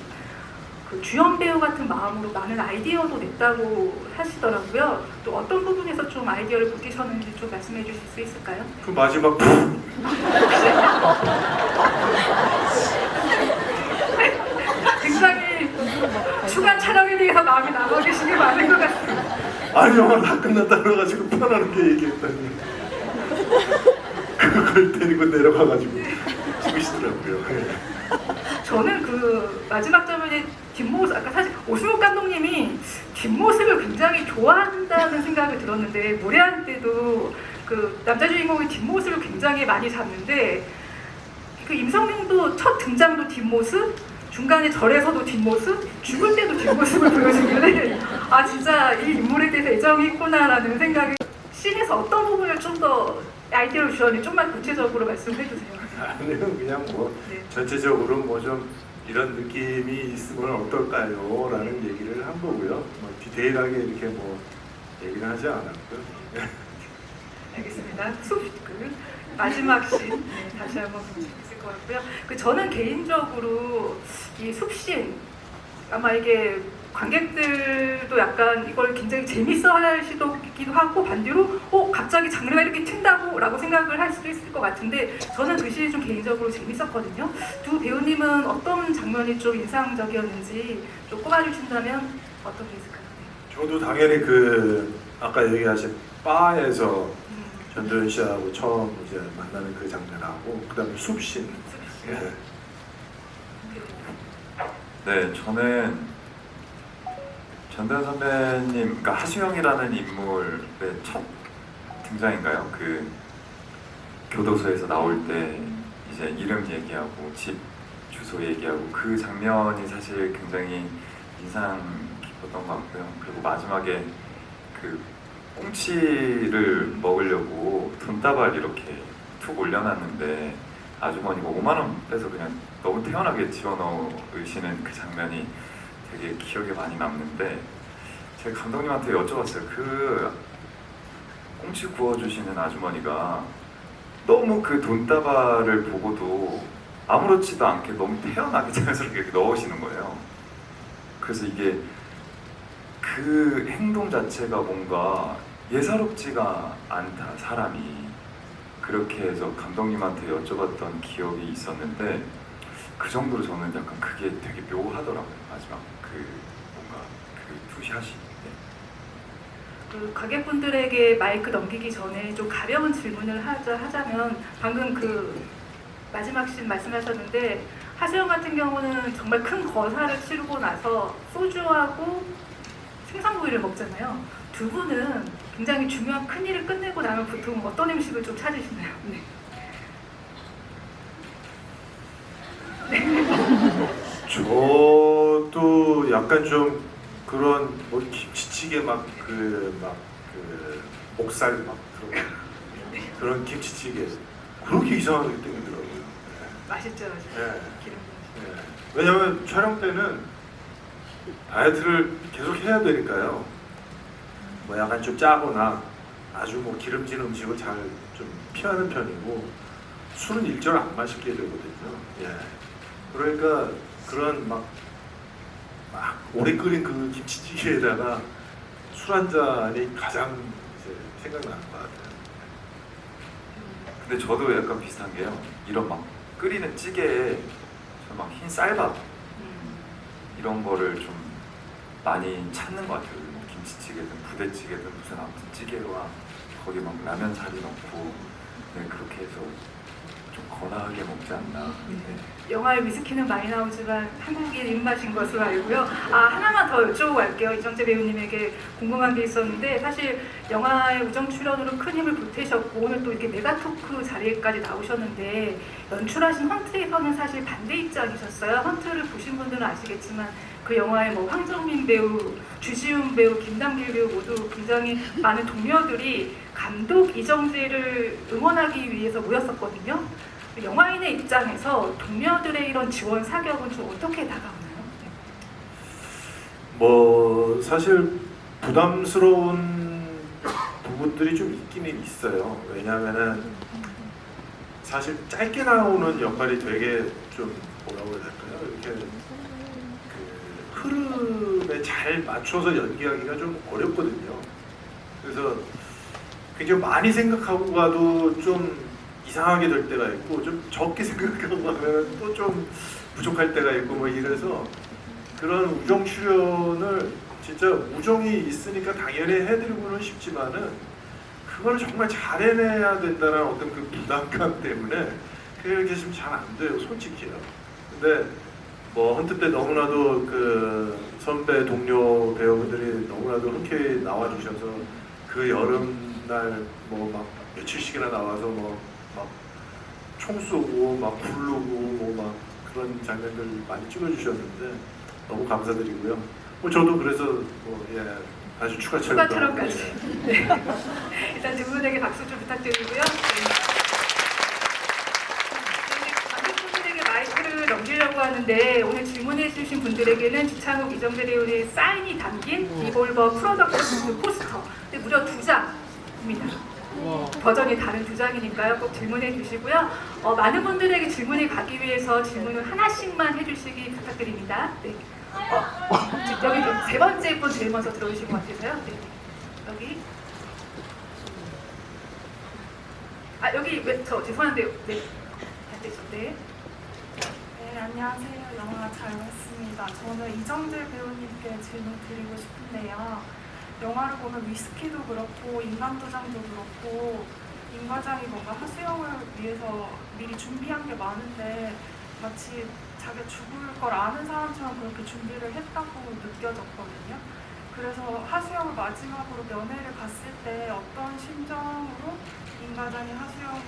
그 주연 배우 같은 마음으로 많은 아이디어도 냈다고 하시더라고요. 또 어떤 부분에서 좀 아이디어를 보태셨는지 좀 말씀해 주실 수 있을까요? 그 마지막 굉장히 주간 촬영에 대해서 마음이 남아 계시기 많은 것 같습니다. 아니 영화 다 끝났다 그래가지고 편안하게 얘기했더니 그걸 데리고 내려가가지고 죽이시더라고요. 저는 그 마지막 장면의 뒷모습, 아까 사실 오승욱 감독님이 뒷모습을 굉장히 좋아한다는 생각이 들었는데 모래한 때도 그 남자 주인공의 뒷모습을 굉장히 많이 잡는데 그 임성룡도 첫 등장도 뒷모습, 중간에 절에서도 뒷모습, 죽을 때도 뒷모습을 보여주길래 아 진짜 이 인물에 대해서 애정이 있구나라는 생각이 씬에서 어떤 부분을 좀 더 아이디어를 주셨는지 좀만 구체적으로 말씀해 주세요. 아니요, 그냥 뭐 네. 전체적으로 뭐 좀 이런 느낌이 있으면 어떨까요? 라는 얘기를 한 거고요. 뭐 디테일하게 이렇게 뭐 얘기를 하지 않았고요. 알겠습니다. 그 마지막 씬 네, 다시 한번 보면 재밌을 것 같고요. 저는 개인적으로 이 숲씬 아마 이게 관객들도 약간 이걸 굉장히 재밌어할 수도 있기도 하고 반대로 갑자기 장르가 이렇게 튄다고 라고 생각을 할 수도 있을 것 같은데 저는 그 씬이 좀 개인적으로 재밌었거든요. 두 배우님은 어떤 장면이 좀 인상적이었는지 좀 꼽아주신다면 어떤 게 있을까요? 저도 당연히 그 아까 얘기하신 바에서 전도연 씨하고 처음 이제 만나는 그 장면하고 그다음에 숲씬. 예. 네, 저는 전도연 선배님, 그러니까 하수영이라는 인물의 첫 등장인가요? 그 교도소에서 나올 때 이제 이름 얘기하고 집 주소 얘기하고 그 장면이 사실 굉장히 인상 깊었던 것 같고요. 그리고 마지막에 그 꽁치를 먹으려고 돈다발 이렇게 툭 올려놨는데 아주머니가 5만 원 빼서 그냥 너무 태연하게 집어넣으시는 그 장면이 되게 기억에 많이 남는데 제가 감독님한테 여쭤봤어요. 그 꽁치 구워주시는 아주머니가 너무 그 돈다발을 보고도 아무렇지도 않게 너무 태연하게 자연스럽게 이렇게 넣으시는 거예요. 그래서 이게 그 행동 자체가 뭔가 예사롭지가 않다, 사람이. 그렇게 해서 감독님한테 여쭤봤던 기억이 있었는데 그 정도로 저는 약간 그게 되게 묘하더라고요. 마지막 그 뭔가 그 투샷이. 네. 그 관객분들에게 마이크 넘기기 전에 좀 가벼운 질문을 하자면 방금 그 마지막 씬 말씀하셨는데 하수영 같은 경우는 정말 큰 거사를 치르고 나서 소주하고 생선구이를 먹잖아요. 두 분은 굉장히 중요한 큰 일을 끝내고 나면 보통 어떤 음식을 좀 찾으시나요? 네. 저도 약간 좀 그런 뭐 김치찌개 그 목살 막 들어간 그런 김치찌개 그렇게 이상하게 땡기더라고요. 맛있죠, 맛있죠. 네. 기름. 네. 왜냐면 촬영 때는 다이어트를 계속 해야 되니까요. 뭐 약간 좀 짜거나 아주 뭐 기름진 음식을 잘 좀 피하는 편이고 술은 일절 안 마시게 되거든요. 예. 그러니까 그런 막 오래 끓인 그 김치찌개에다가 술 한 잔이 가장 이제 생각나는 것 같아요. 근데 저도 약간 비슷한 게요. 이런 막 끓이는 찌개에 막 흰 쌀밥 이런 거를 좀 많이 찾는 것 같아요. 뭐 김치찌개든 부대찌개든 무슨 아무튼 찌개와 거기 막 라면 사리 넣고 네, 그렇게 해서 좀 건하게 먹지 않나. 네. 영화에 위스키는 많이 나오지만 한국인 입맛인 것으로 알고요. 하나만 더 여쭤보고 갈게요. 이정재 배우님에게 궁금한 게 있었는데 사실 영화의 우정 출연으로 큰 힘을 보태셨고 오늘 또 이렇게 메가토크 자리에까지 나오셨는데 연출하신 헌트에서는 사실 반대 입장이셨어요. 헌트를 보신 분들은 아시겠지만 그 영화에 뭐 황정민 배우, 주지훈 배우, 김남길 배우 모두 굉장히 많은 동료들이 감독 이정재를 응원하기 위해서 모였었거든요. 영화인의 입장에서 동료들의 이런 지원 사격은 좀 어떻게 다가오나요? 뭐 사실 부담스러운 부분들이 좀 있기는 있어요. 왜냐하면은 사실 짧게 나오는 역할이 되게 좀 뭐라고 해야 될까요? 이렇게 그 흐름에 잘 맞춰서 연기하기가 좀 어렵거든요. 그래서 굉장히 많이 생각하고 가도 좀 이상하게 될 때가 있고 좀 적게 생각하고 가면 또 좀 부족할 때가 있고 뭐 이래서 그런 우정 출연을 진짜 우정이 있으니까 당연히 해드리고는 싶지만은 그거를 정말 잘 해내야 된다는 어떤 그 부담감 때문에 그게 좀 잘 안 돼요, 솔직히요. 근데 뭐 헌트 때 너무나도 그 선배 동료 배우분들이 너무나도 흔쾌히 나와주셔서 그 여름날 뭐 막 며칠씩이나 나와서 뭐 막 총 쏘고 막 부르고 뭐 막 그런 장면들 많이 찍어주셨는데 너무 감사드리고요. 뭐 저도 그래서 아주 추가 촬영까지. 네. 일단 두 분에게 박수 좀 부탁드리고요. 감독분들에게 마이크를 넘기려고 하는데 오늘 질문해 주신 분들에게는 지창욱 이정재 배우의 사인이 담긴 리볼버 프로덕트 포스터 무려 2장입니다. 버전이 다른 2장이니까요. 꼭 질문해 주시고요. 많은 분들에게 질문이 가기 위해서 질문을 하나씩만 해주시기 부탁드립니다. 네. 여기 세 번째 분 제일 먼저 들어오신 것 같아서요. 네. 여기. 여기 왜 저 죄송한데요. 네. 안 되죠. 네. 네, 안녕하세요. 영화 잘 봤습니다. 저는 이정재 배우님께 질문 드리고 싶은데요. 영화를 보면 위스키도 그렇고 인간도장도 그렇고 임과장이 뭔가 하수영을 위해서 미리 준비한 게 많은데 마치 자기가 죽을 걸 아는 사람처럼 그렇게 준비를 했다고 느껴졌거든요. 그래서 하수영을 마지막으로 면회를 갔을 때 어떤 심정으로 임과장이 하수영을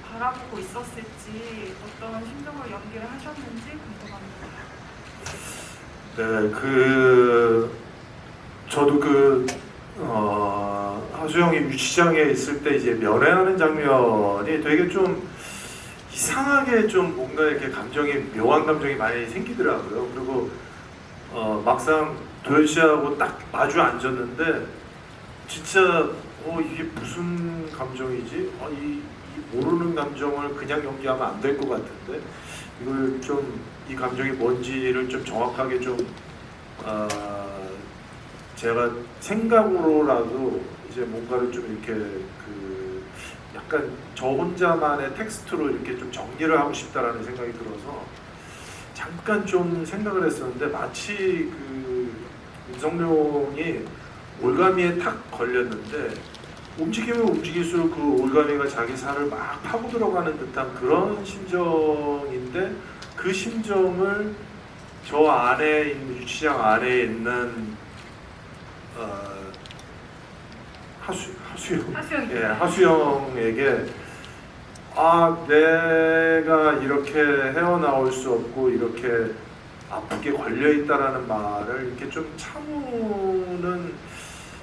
바라보고 있었을지 어떤 심정으로 연기를 하셨는지 궁금합니다. 네, 저도 하수영이 유치장에 있을 때 이제 면회하는 장면이 되게 좀 이상하게 좀 뭔가 이렇게 묘한 감정이 많이 생기더라고요. 그리고 막상 도현 씨하고 딱 마주 앉았는데 진짜 이게 무슨 감정이지? 이 모르는 감정을 그냥 연기하면 안 될 것 같은데 이걸 좀 이 감정이 뭔지를 좀 정확하게 좀 제가 생각으로라도 이제 뭔가를 좀 이렇게 약간 저 혼자만의 텍스트로 이렇게 좀 정리를 하고 싶다라는 생각이 들어서 잠깐 좀 생각을 했었는데 마치 윤석룡이 올가미에 탁 걸렸는데 움직이면 움직일수록 그 올가미가 자기 살을 막 파고 들어가는 듯한 그런 심정인데 그 심정을 저 안에 있는 유치장 안에 있는 하수영에게 내가 이렇게 헤어나올 수 없고 이렇게 아프게 걸려 있다라는 말을 이렇게 좀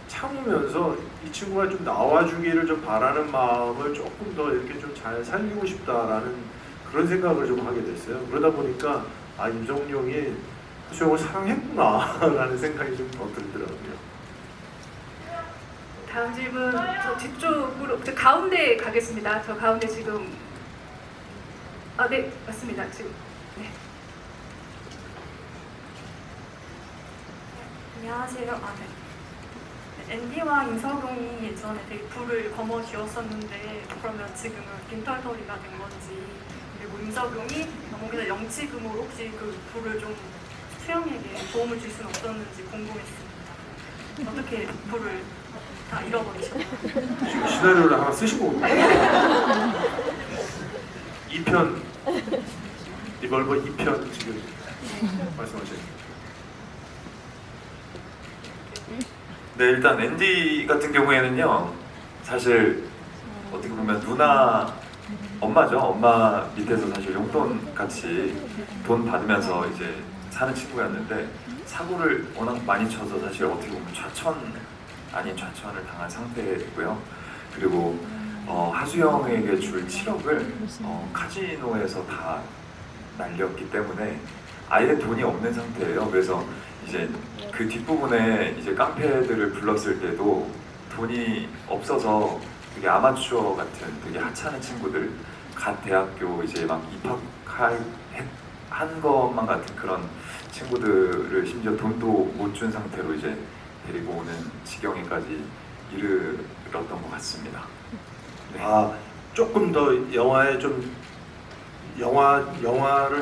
참으면서 이 친구가 좀 나와주기를 좀 바라는 마음을 조금 더 이렇게 좀 잘 살리고 싶다라는 그런 생각을 좀 하게 됐어요. 그러다 보니까 임성룡이 하수영을 사랑했구나라는 생각이 좀 더 들더라고요. 다음 질문 저 뒤쪽으로 저 가운데 가겠습니다. 저 가운데 지금 네 맞습니다. 지금 네. 안녕하세요. 앤디와 임석용이 예전에 되게 불을 거머쥐었었는데 그러면 지금은 빈털터리가 된 건지 그리고 임석용이 거기서 영치금으로 혹시 그 불을 좀 수영에게 도움을 줄 수는 없었는지 궁금했습니다. 어떻게 불을 다 잃어버리셨나요? 지금 시나리오를 하나 쓰신 거군요. 2편 리볼버 2편 지금 말씀하셨습니다. 네, 일단 앤디 같은 경우에는요, 사실 어떻게 보면 엄마죠. 엄마 밑에서 사실 용돈 같이 돈 받으면서 이제 사는 친구였는데 사고를 워낙 많이 쳐서 사실 어떻게 보면 좌천 아닌 좌천을 당한 상태고요. 그리고 하수영에게 줄 7억을 카지노에서 다 날렸기 때문에 아예 돈이 없는 상태예요. 그래서 이제 그 뒷부분에 이제 깡패들을 불렀을 때도 돈이 없어서 되게 아마추어 같은 되게 하찮은 친구들 갓 대학교 이제 막 입학한 것만 같은 그런 친구들을 심지어 돈도 못 준 상태로 이제 데리고 오는 지경에까지 이르렀던 것 같습니다. 네. 조금 더 영화를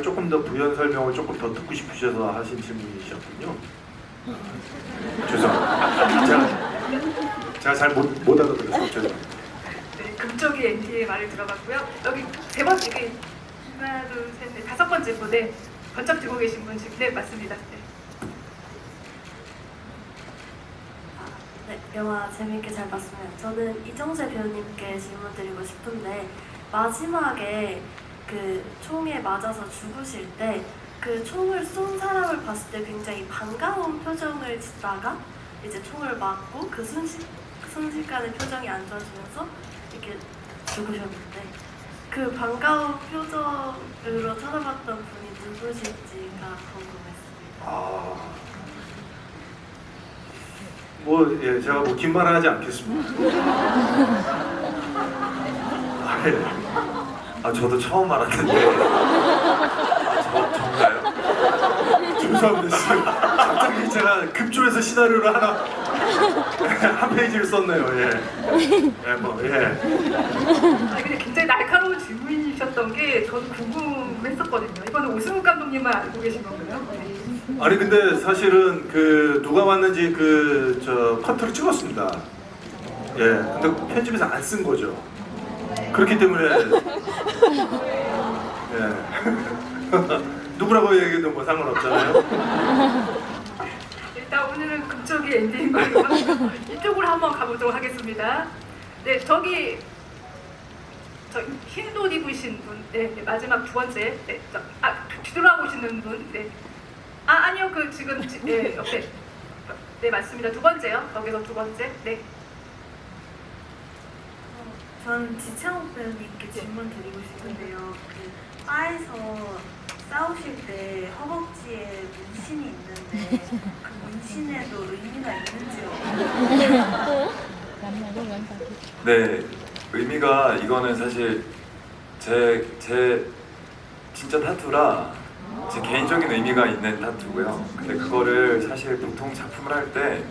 조금 더 부연 설명을 조금 더 듣고 싶으셔서 하신 질문이셨군요. 죄송합니다. 제가 잘 못 알아들었어요. 죄송합니다. 네, 금쪽이 앤디의 말을 들어봤고요. 여기 세 번째 하나 둘 셋 넷 다섯 번째 분에 번쩍 들고 계신 분 지금 네 맞습니다. 네. 네, 영화 재밌게 잘 봤습니다. 저는 이정재 배우님께 질문 드리고 싶은데 마지막에 그 총에 맞아서 죽으실 때 그 총을 쏜 사람을 봤을 때 굉장히 반가운 표정을 짓다가 이제 총을 맞고 그 순식간에 표정이 안 좋아지면서 이렇게 죽으셨는데 그 반가운 표정으로 쳐다봤던 분이 누구실지가 궁금했습니다. 예, 제가 뭐 긴 말은 하지 않겠습니다. 예. 저도 처음 알았는데. 정가요? 죄송합니다. 지금 갑자기 제가 급조해서 시나리오를 하나 한 페이지를 썼네요. 예. 아니 근데 굉장히 날카로운 질문이셨던 게 저도 궁금했었거든요. 이거는 오승욱 감독님만 알고 계신 건가요? 네. 아니 근데 사실은 그 누가 왔는지 커트를 찍었습니다. 예. 근데 편집에서 안 쓴 거죠. 그렇기 때문에 예. 누구라고 얘기해도 뭐 상관없잖아요. 일단 오늘은 극적인 엔딩인 걸로 이쪽으로 한번 가보도록 하겠습니다. 네, 저 흰 옷 입으신 분, 네, 마지막 두 번째, 네, 뒤돌아보시는 분, 네, 아니요, 지금 네, 옆에, 네 맞습니다. 두 번째요. 거기서 두 번째, 네. 저는 지창욱 배우님께 질문 드리고 싶은데요. 그 바에서 싸우실 때 허벅지에 문신이 있는데 그 문신에도 의미가 있는지요? 네, 의미가 이거는 사실 제 진짜 타투라 제 개인적인 의미가 있는 타투고요. 근데 그거를 사실 보통 작품을 할 때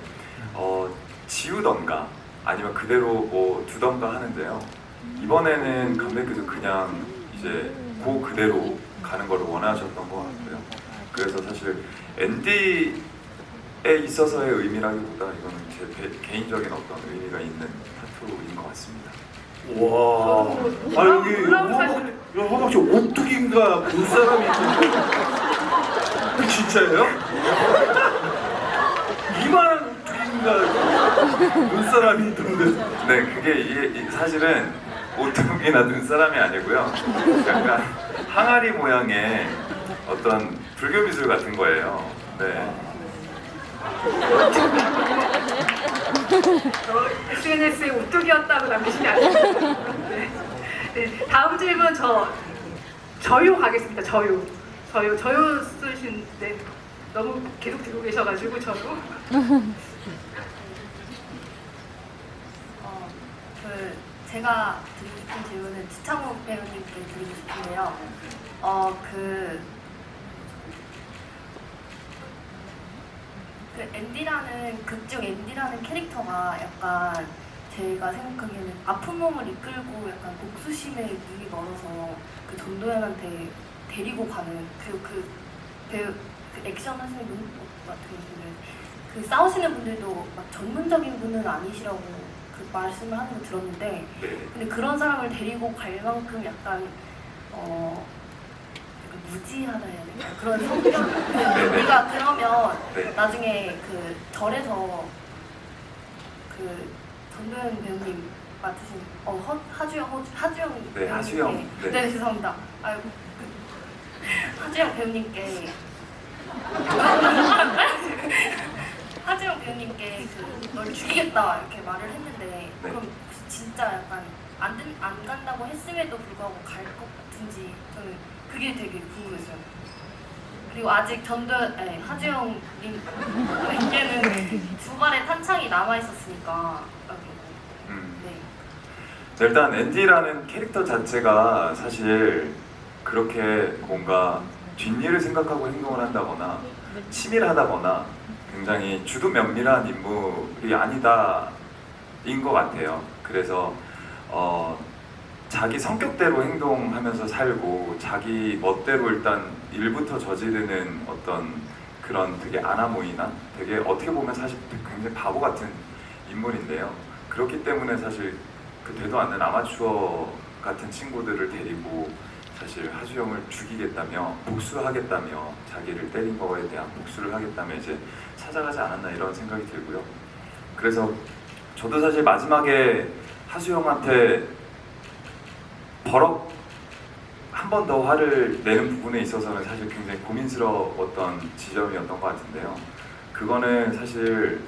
지우던가 아니면 그대로 뭐 두던가 하는데요. 이번에는 감독님께서 그냥 이제 그대로 가는 걸 원하셨던 것 같고요. 그래서 사실 엔디에 있어서의 의미라기보다 이거는 제 개인적인 어떤 의미가 있는 타투인 것 같습니다. 와. 여기 허벅지 오뚜기인가 눈사람이 있는데 진짜예요? 이만한 오뚜기인가 눈사람이 있던데. 네, 그게 이게 사실은 오뚜기나 눈사람이 아니고요. 약간 항아리 모양의 어떤 불교 미술 같은 거예요. 네. SNS에 오뚜기였다고 남기시면 안 됩니다. 네. 네, 다음 질문 저요 가겠습니다. 저요 쓰신 네 너무 계속 들고 계셔가지고 저요. 제가 드리고 싶은 질문은 지창욱 배우님께 드리고 싶은데요. 극중 앤디라는 캐릭터가 약간 제가 생각하기에는 아픈 몸을 이끌고 약간 복수심에 눈이 멀어서 그 전도연한테 데리고 가는 그 액션 하시는 분 같은 경우는 그 싸우시는 분들도 막 전문적인 분은 아니시라고 그 말씀을 하는 거 들었는데 근데 그런 사람을 데리고 갈 만큼 약간 약간 무지하다 해야 되나? 그런 성격 우리가 그러면 나중에 그 절에서 그 전도연 배우님 맡으신 하주영 네, 하주영. 네, 죄송합니다. 아이고 하주영 배우님께 하주영 배우님께 널 죽이겠다 이렇게 말을 했는데 그럼 혹시 진짜 약간 안 간다고 했음에도 불구하고 갈 것 같은지 저는 그게 되게 궁금했어요. 그리고 아직 하주영님에게는 두 발의 탄창이 남아 있었으니까. 네. 일단 앤디라는 캐릭터 자체가 사실 그렇게 뭔가 뒷일을 생각하고 행동을 한다거나 치밀하다거나 굉장히 주도 면밀한 인물이 아니다인 것 같아요. 그래서 자기 성격대로 행동하면서 살고 자기 멋대로 일단 일부터 저지르는 어떤 그런 되게 아나무인한 되게 어떻게 보면 사실 굉장히 바보 같은 인물인데요. 그렇기 때문에 사실 그 되도 않는 아마추어 같은 친구들을 데리고 사실 하주영을 죽이겠다며 복수하겠다며 자기를 때린 거에 대한 복수를 하겠다며 이제 찾아가지 않았나 이런 생각이 들고요. 그래서 저도 사실 마지막에 하주영한테 버럭 한 번 더 화를 내는 부분에 있어서는 사실 굉장히 고민스러웠던 지점이었던 것 같은데요. 그거는 사실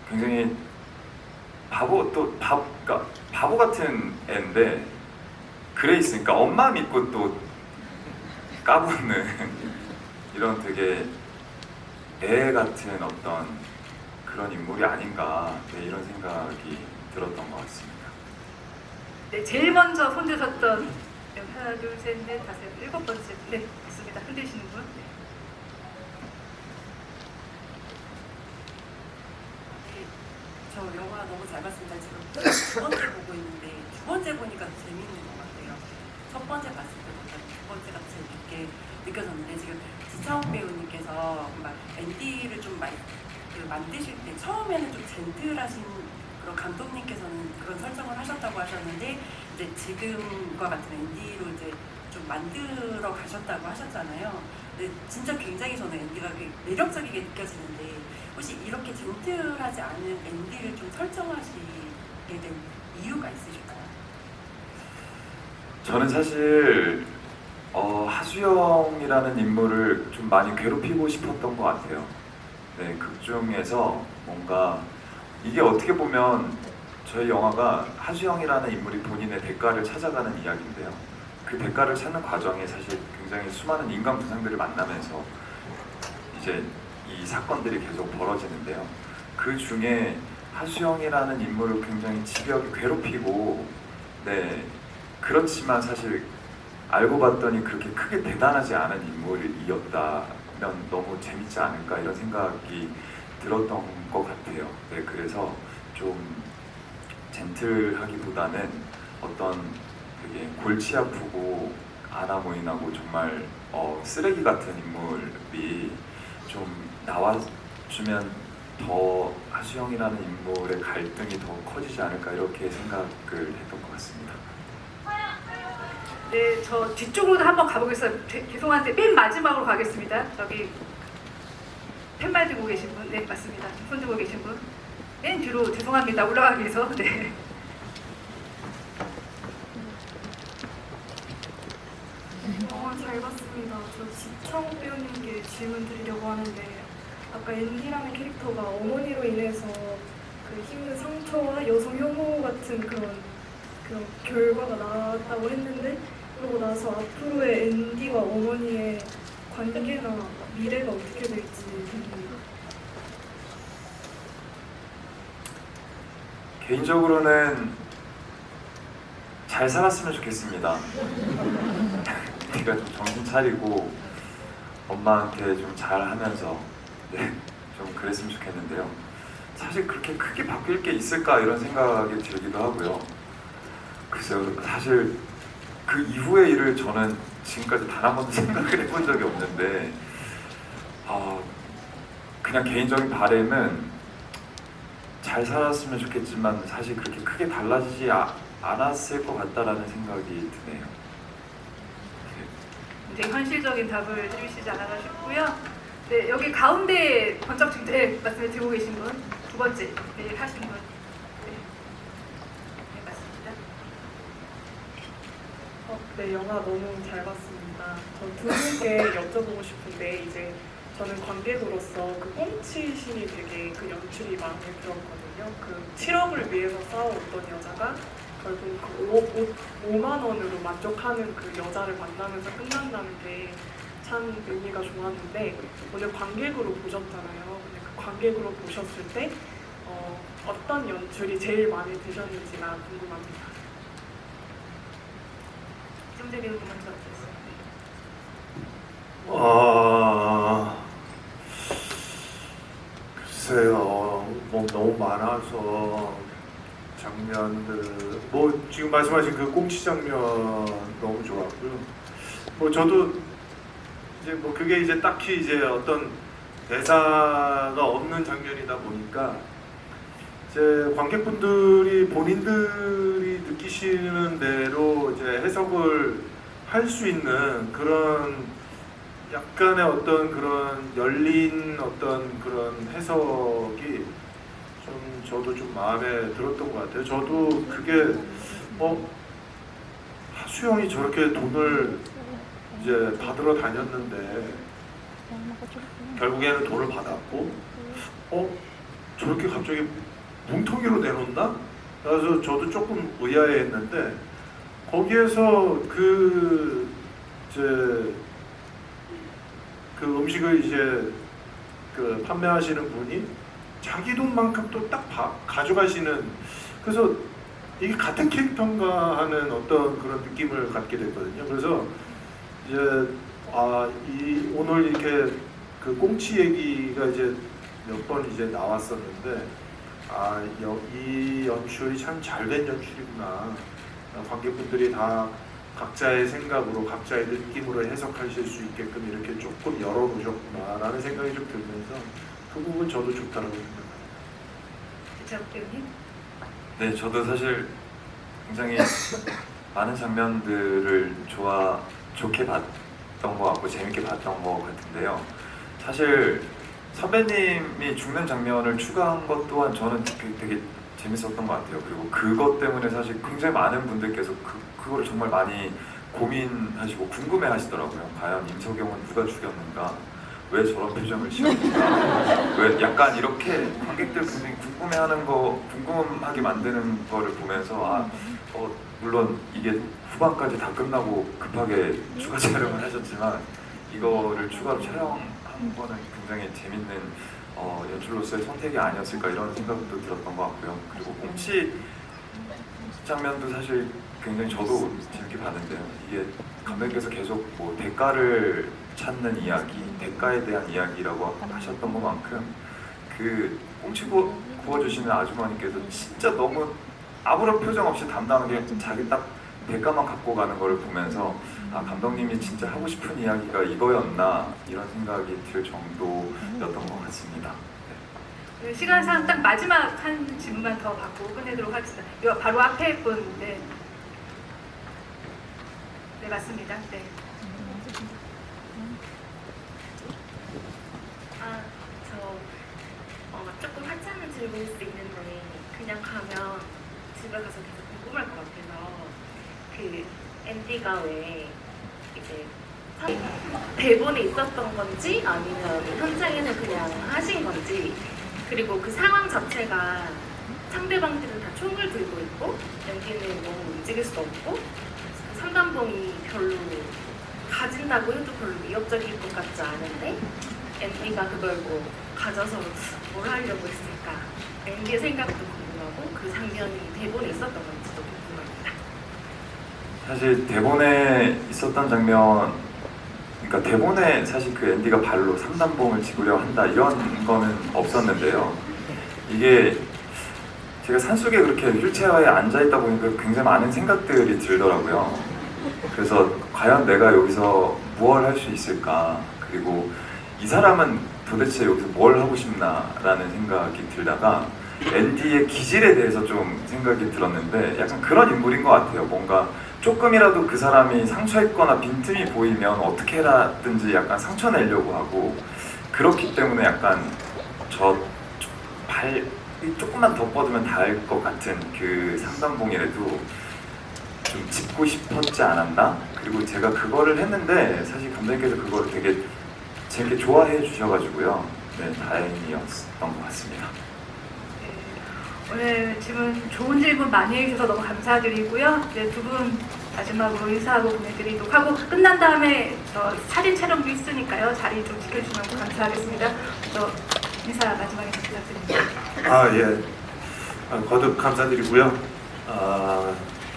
굉장히 그러니까 바보 같은 애인데 그레이스니까 엄마 믿고 또 까부는 이런 되게 애 같은 어떤 그런 인물이 아닌가, 네, 이런 생각이 들었던 것 같습니다. 네, 제일 먼저 손 드셨던 하나, 둘, 셋, 넷, 다섯, 일곱 번째. 네, 있습니다. 흔드시는 분. 네. 저 영화 너무 잘 봤습니다. 지금 두 번째 보고 있는데 두 번째 보니까 더 재미있는 것 같아요. 첫 번째 봤을 때보다 두 번째가 더 재밌게 느껴졌는데 지금 지창욱 배우님께서 막 앤디를 좀 만드실 때 처음에는 좀 젠틀하신 그런 감독님께서는 그런 설정을 하셨다고 하셨는데 이제 지금과 같은 앤디로 이제 좀 만들어 가셨다고 하셨잖아요. 근데 진짜 굉장히 저는 앤디가 매력적이게 느껴지는데 혹시 이렇게 젠틀하지 않은 앤디를 좀 설정하시게 된 이유가 있으실까요? 저는 사실 하수영이라는 인물을 좀 많이 괴롭히고 싶었던 것 같아요. 네, 극 중에서 뭔가 이게 어떻게 보면 저희 영화가 하수영이라는 인물이 본인의 대가를 찾아가는 이야기인데요. 그 대가를 찾는 과정에 사실 굉장히 수많은 인간 부상들을 만나면서 이제 이 사건들이 계속 벌어지는데요. 그 중에 하수영이라는 인물을 굉장히 집요하게 괴롭히고, 네, 그렇지만 사실 알고 봤더니 그렇게 크게 대단하지 않은 인물이었다면 너무 재밌지 않을까 이런 생각이 들었던 것 같아요. 네, 그래서 좀 젠틀하기보다는 어떤 되게 골치 아프고 아나무인하고 정말 쓰레기 같은 인물이 좀 나와주면 더 하수영이라는 인물의 갈등이 더 커지지 않을까 이렇게 생각을 했던 것 같습니다. 네, 저 뒤쪽으로 한번 가보겠어요. 죄송한데 맨 마지막으로 가겠습니다. 저기 펜말 들고 계신 분, 네 맞습니다. 손 들고 계신 분, 맨 뒤로 죄송합니다. 올라가기 위해서. 네. 영화 잘 봤습니다. 저 지창욱 배우님께 질문 드리려고 하는데 아까 앤디라는 캐릭터가 어머니로 인해서 그 힘든 상처와 여성 혐오 같은 그런 결과가 나왔다고 했는데 그러고 나서 앞으로의 앤디와 어머니의 관계나 미래가 어떻게 될지 궁금해요. 개인적으로는 잘 살았으면 좋겠습니다. 네가 좀 정신 차리고 엄마한테 좀 잘하면서 네, 좀 그랬으면 좋겠는데요. 사실 그렇게 크게 바뀔 게 있을까 이런 생각이 들기도 하고요. 글쎄요, 사실 그 이후의 일을 저는 지금까지 단 한 번도 생각을 해본 적이 없는데 그냥 개인적인 바람은 잘 살았으면 좋겠지만 사실 그렇게 크게 달라지지 않았을 것 같다라는 생각이 드네요. 굉장히 현실적인 답을 해주시지 않았나 싶고요. 네, 여기 가운데 번쩍 네, 맞습니다. 들고 계신 분, 두 번째 네, 하신 분. 네, 맞습니다. 네, 영화 너무 잘 봤습니다. 저 두 분께 여쭤보고 싶은데 이제 저는 관객으로서 그 꽁치 신이 되게 그 연출이 마음에 들었거든요. 그 7억을 위해서 싸워왔던 여자가 결국 그 5만 원으로 만족하는 그 여자를 만나면서 끝난다는 게 참 의미가 좋았는데 오늘 관객으로 보셨잖아요. 근데 그 관객으로 보셨을 때 어떤 연출이 제일 마음에 드셨는지가 궁금합니다. 이정재 배우님 먼저 어떠셨어요? 글쎄요, 뭐 너무 많아서 장면들, 뭐 지금 말씀하신 그 꽁치 장면 너무 좋았고요. 뭐 저도 이제 뭐 그게 이제 딱히 이제 어떤 대사가 없는 장면이다 보니까 이제 관객분들이 본인들이 느끼시는 대로 이제 해석을 할 수 있는 그런 약간의 어떤 그런 열린 어떤 그런 해석이 좀 저도 좀 마음에 들었던 것 같아요. 저도 그게 하수영이 저렇게 돈을 이제 받으러 다녔는데 결국에는 돈을 받았고 저렇게 갑자기 뭉텅이로 내놓나? 그래서 저도 조금 의아해했는데 거기에서 그 음식을 이제 그 판매하시는 분이 자기 돈만큼 또 딱 가져가시는, 그래서 이게 같은 캐릭터인가 하는 어떤 그런 느낌을 갖게 됐거든요. 그래서 이제 오늘 이렇게 그 꽁치 얘기가 이제 몇 번 이제 나왔었는데 이 연출이 참 잘된 연출이구나. 관객분들이 다 각자의 생각으로 각자의 느낌으로 해석하실 수 있게끔 이렇게 조금 열어놓으셨구나라는 생각이 좀 들면서 그 부분 저도 좋다라고 생각합니다. 이창욱 배우님. 네, 저도 사실 굉장히 많은 장면들을 좋게 봤던 것 같고 재밌게 봤던 것 같은데요. 사실 선배님이 죽는 장면을 추가한 것 또한 저는 되게 재밌었던 것 같아요. 그리고 그것 때문에 사실 굉장히 많은 분들께서 그거를 정말 많이 고민하시고 궁금해하시더라고요. 과연 임석영은 누가 죽였는가? 왜 저런 표정을 지었는가? 왜 약간 이렇게 관객들 굉장히 궁금하게 만드는 거를 보면서 물론 이게 후반까지 다 끝나고 급하게 추가 촬영을 하셨지만 이거를 추가로 촬영한 거는 굉장히 재밌는 연출로서의 선택이 아니었을까 이런 생각도 들었던 것 같고요. 그리고 꽁치 장면도 사실 굉장히 저도 재밌게 봤는데요. 이게 감독님께서 계속 뭐 대가를 찾는 이야기, 대가에 대한 이야기라고 하셨던 것만큼 그 꽁치 구워주시는 아주머니께서 진짜 너무 아무런 표정 없이 담담하게 자기 딱 대가만 갖고 가는 걸 보면서 감독님이 진짜 하고 싶은 이야기가 이거였나 이런 생각이 들 정도였던 것 같습니다. 네. 시간상 딱 마지막 한 질문만 더 받고 끝내도록 하겠습니다. 요 바로 앞에 분. 네, 맞습니다. 네. 저 조금 하찮은 질문일 수 있는데 그냥 가면 집에 가서 계속 궁금할 것 같아서 그 앤디가 왜 이제 대본에 있었던 건지 아니면 현장에는 그냥 하신 건지, 그리고 그 상황 자체가 상대방들은 다 총을 들고 있고 앤디는 너무 움직일 수도 없고 삼단봉이 별로 가진다고 해도 별로 위협적일 것 같지 않은데 앤디가 그걸 뭐 가져서 뭘 하려고 했을까? 앤디의 생각도 궁금하고 그 장면이 대본에 있었던 건지도 궁금합니다. 사실 대본에 있었던 장면, 그러니까 대본에 사실 그 앤디가 발로 3단봉을 집으려 한다 이런 거는 없었는데요. 이게 제가 산속에 그렇게 휠체어에 앉아있다 보니까 굉장히 많은 생각들이 들더라고요. 그래서 과연 내가 여기서 무엇을 할 수 있을까? 그리고 이 사람은 도대체 여기서 뭘 하고 싶나? 라는 생각이 들다가 앤디의 기질에 대해서 좀 생각이 들었는데 약간 그런 인물인 것 같아요. 뭔가 조금이라도 그 사람이 상처있거나 빈틈이 보이면 어떻게 해라든지 약간 상처 내려고 하고, 그렇기 때문에 약간 조금만 더 뻗으면 닿을 것 같은 그 상단봉이라도 좀 짚고 싶었지 않았나? 그리고 제가 그거를 했는데 사실 감독님께서 그거를 되게 재밌게 좋아해 주셔가지고요. 네, 다행이었던 것 같습니다. 오늘 좋은 질문 많이 해주셔서 너무 감사드리고요. 네, 두 분 마지막으로 인사하고 보내드리도록 하고 끝난 다음에 사진 촬영도 있으니까요. 자리 좀 지켜주시면 감사하겠습니다. 인사 마지막에 부탁드립니다. 예. 거듭 감사드리고요.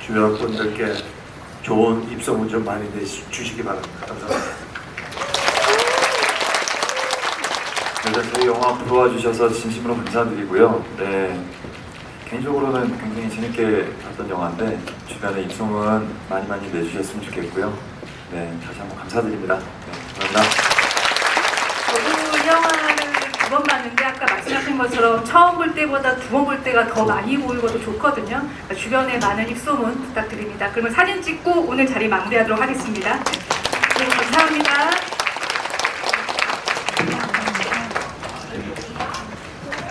주변 분들께 좋은 입소문 좀 많이 내주시기 바랍니다. 감사합니다. 네, 저희 영화 보러 와주셔서 진심으로 감사드리고요. 네, 개인적으로는 굉장히 재밌게 봤던 영화인데 주변에 입소문 많이 내주셨으면 좋겠고요. 네, 다시 한번 감사드립니다. 네, 감사합니다. 저도 이 영화를 2번 봤는데 아까 말씀하신 것처럼 처음 볼 때보다 2번 볼 때가 더 많이 보이고 더 좋거든요. 그러니까 주변에 많은 입소문 부탁드립니다. 그러면 사진 찍고 오늘 자리 마무리하도록 하겠습니다. 네, 감사합니다.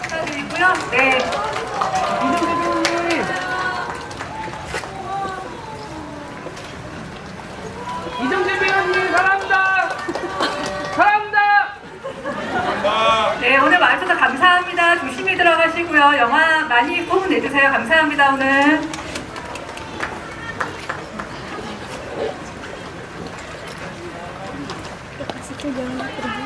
감사드리고요. 네. 힘내시다가 조심히 들어가시고요. 영화 많이 꼭 내주세요. 감사합니다, 오늘. Kasih tuh jangan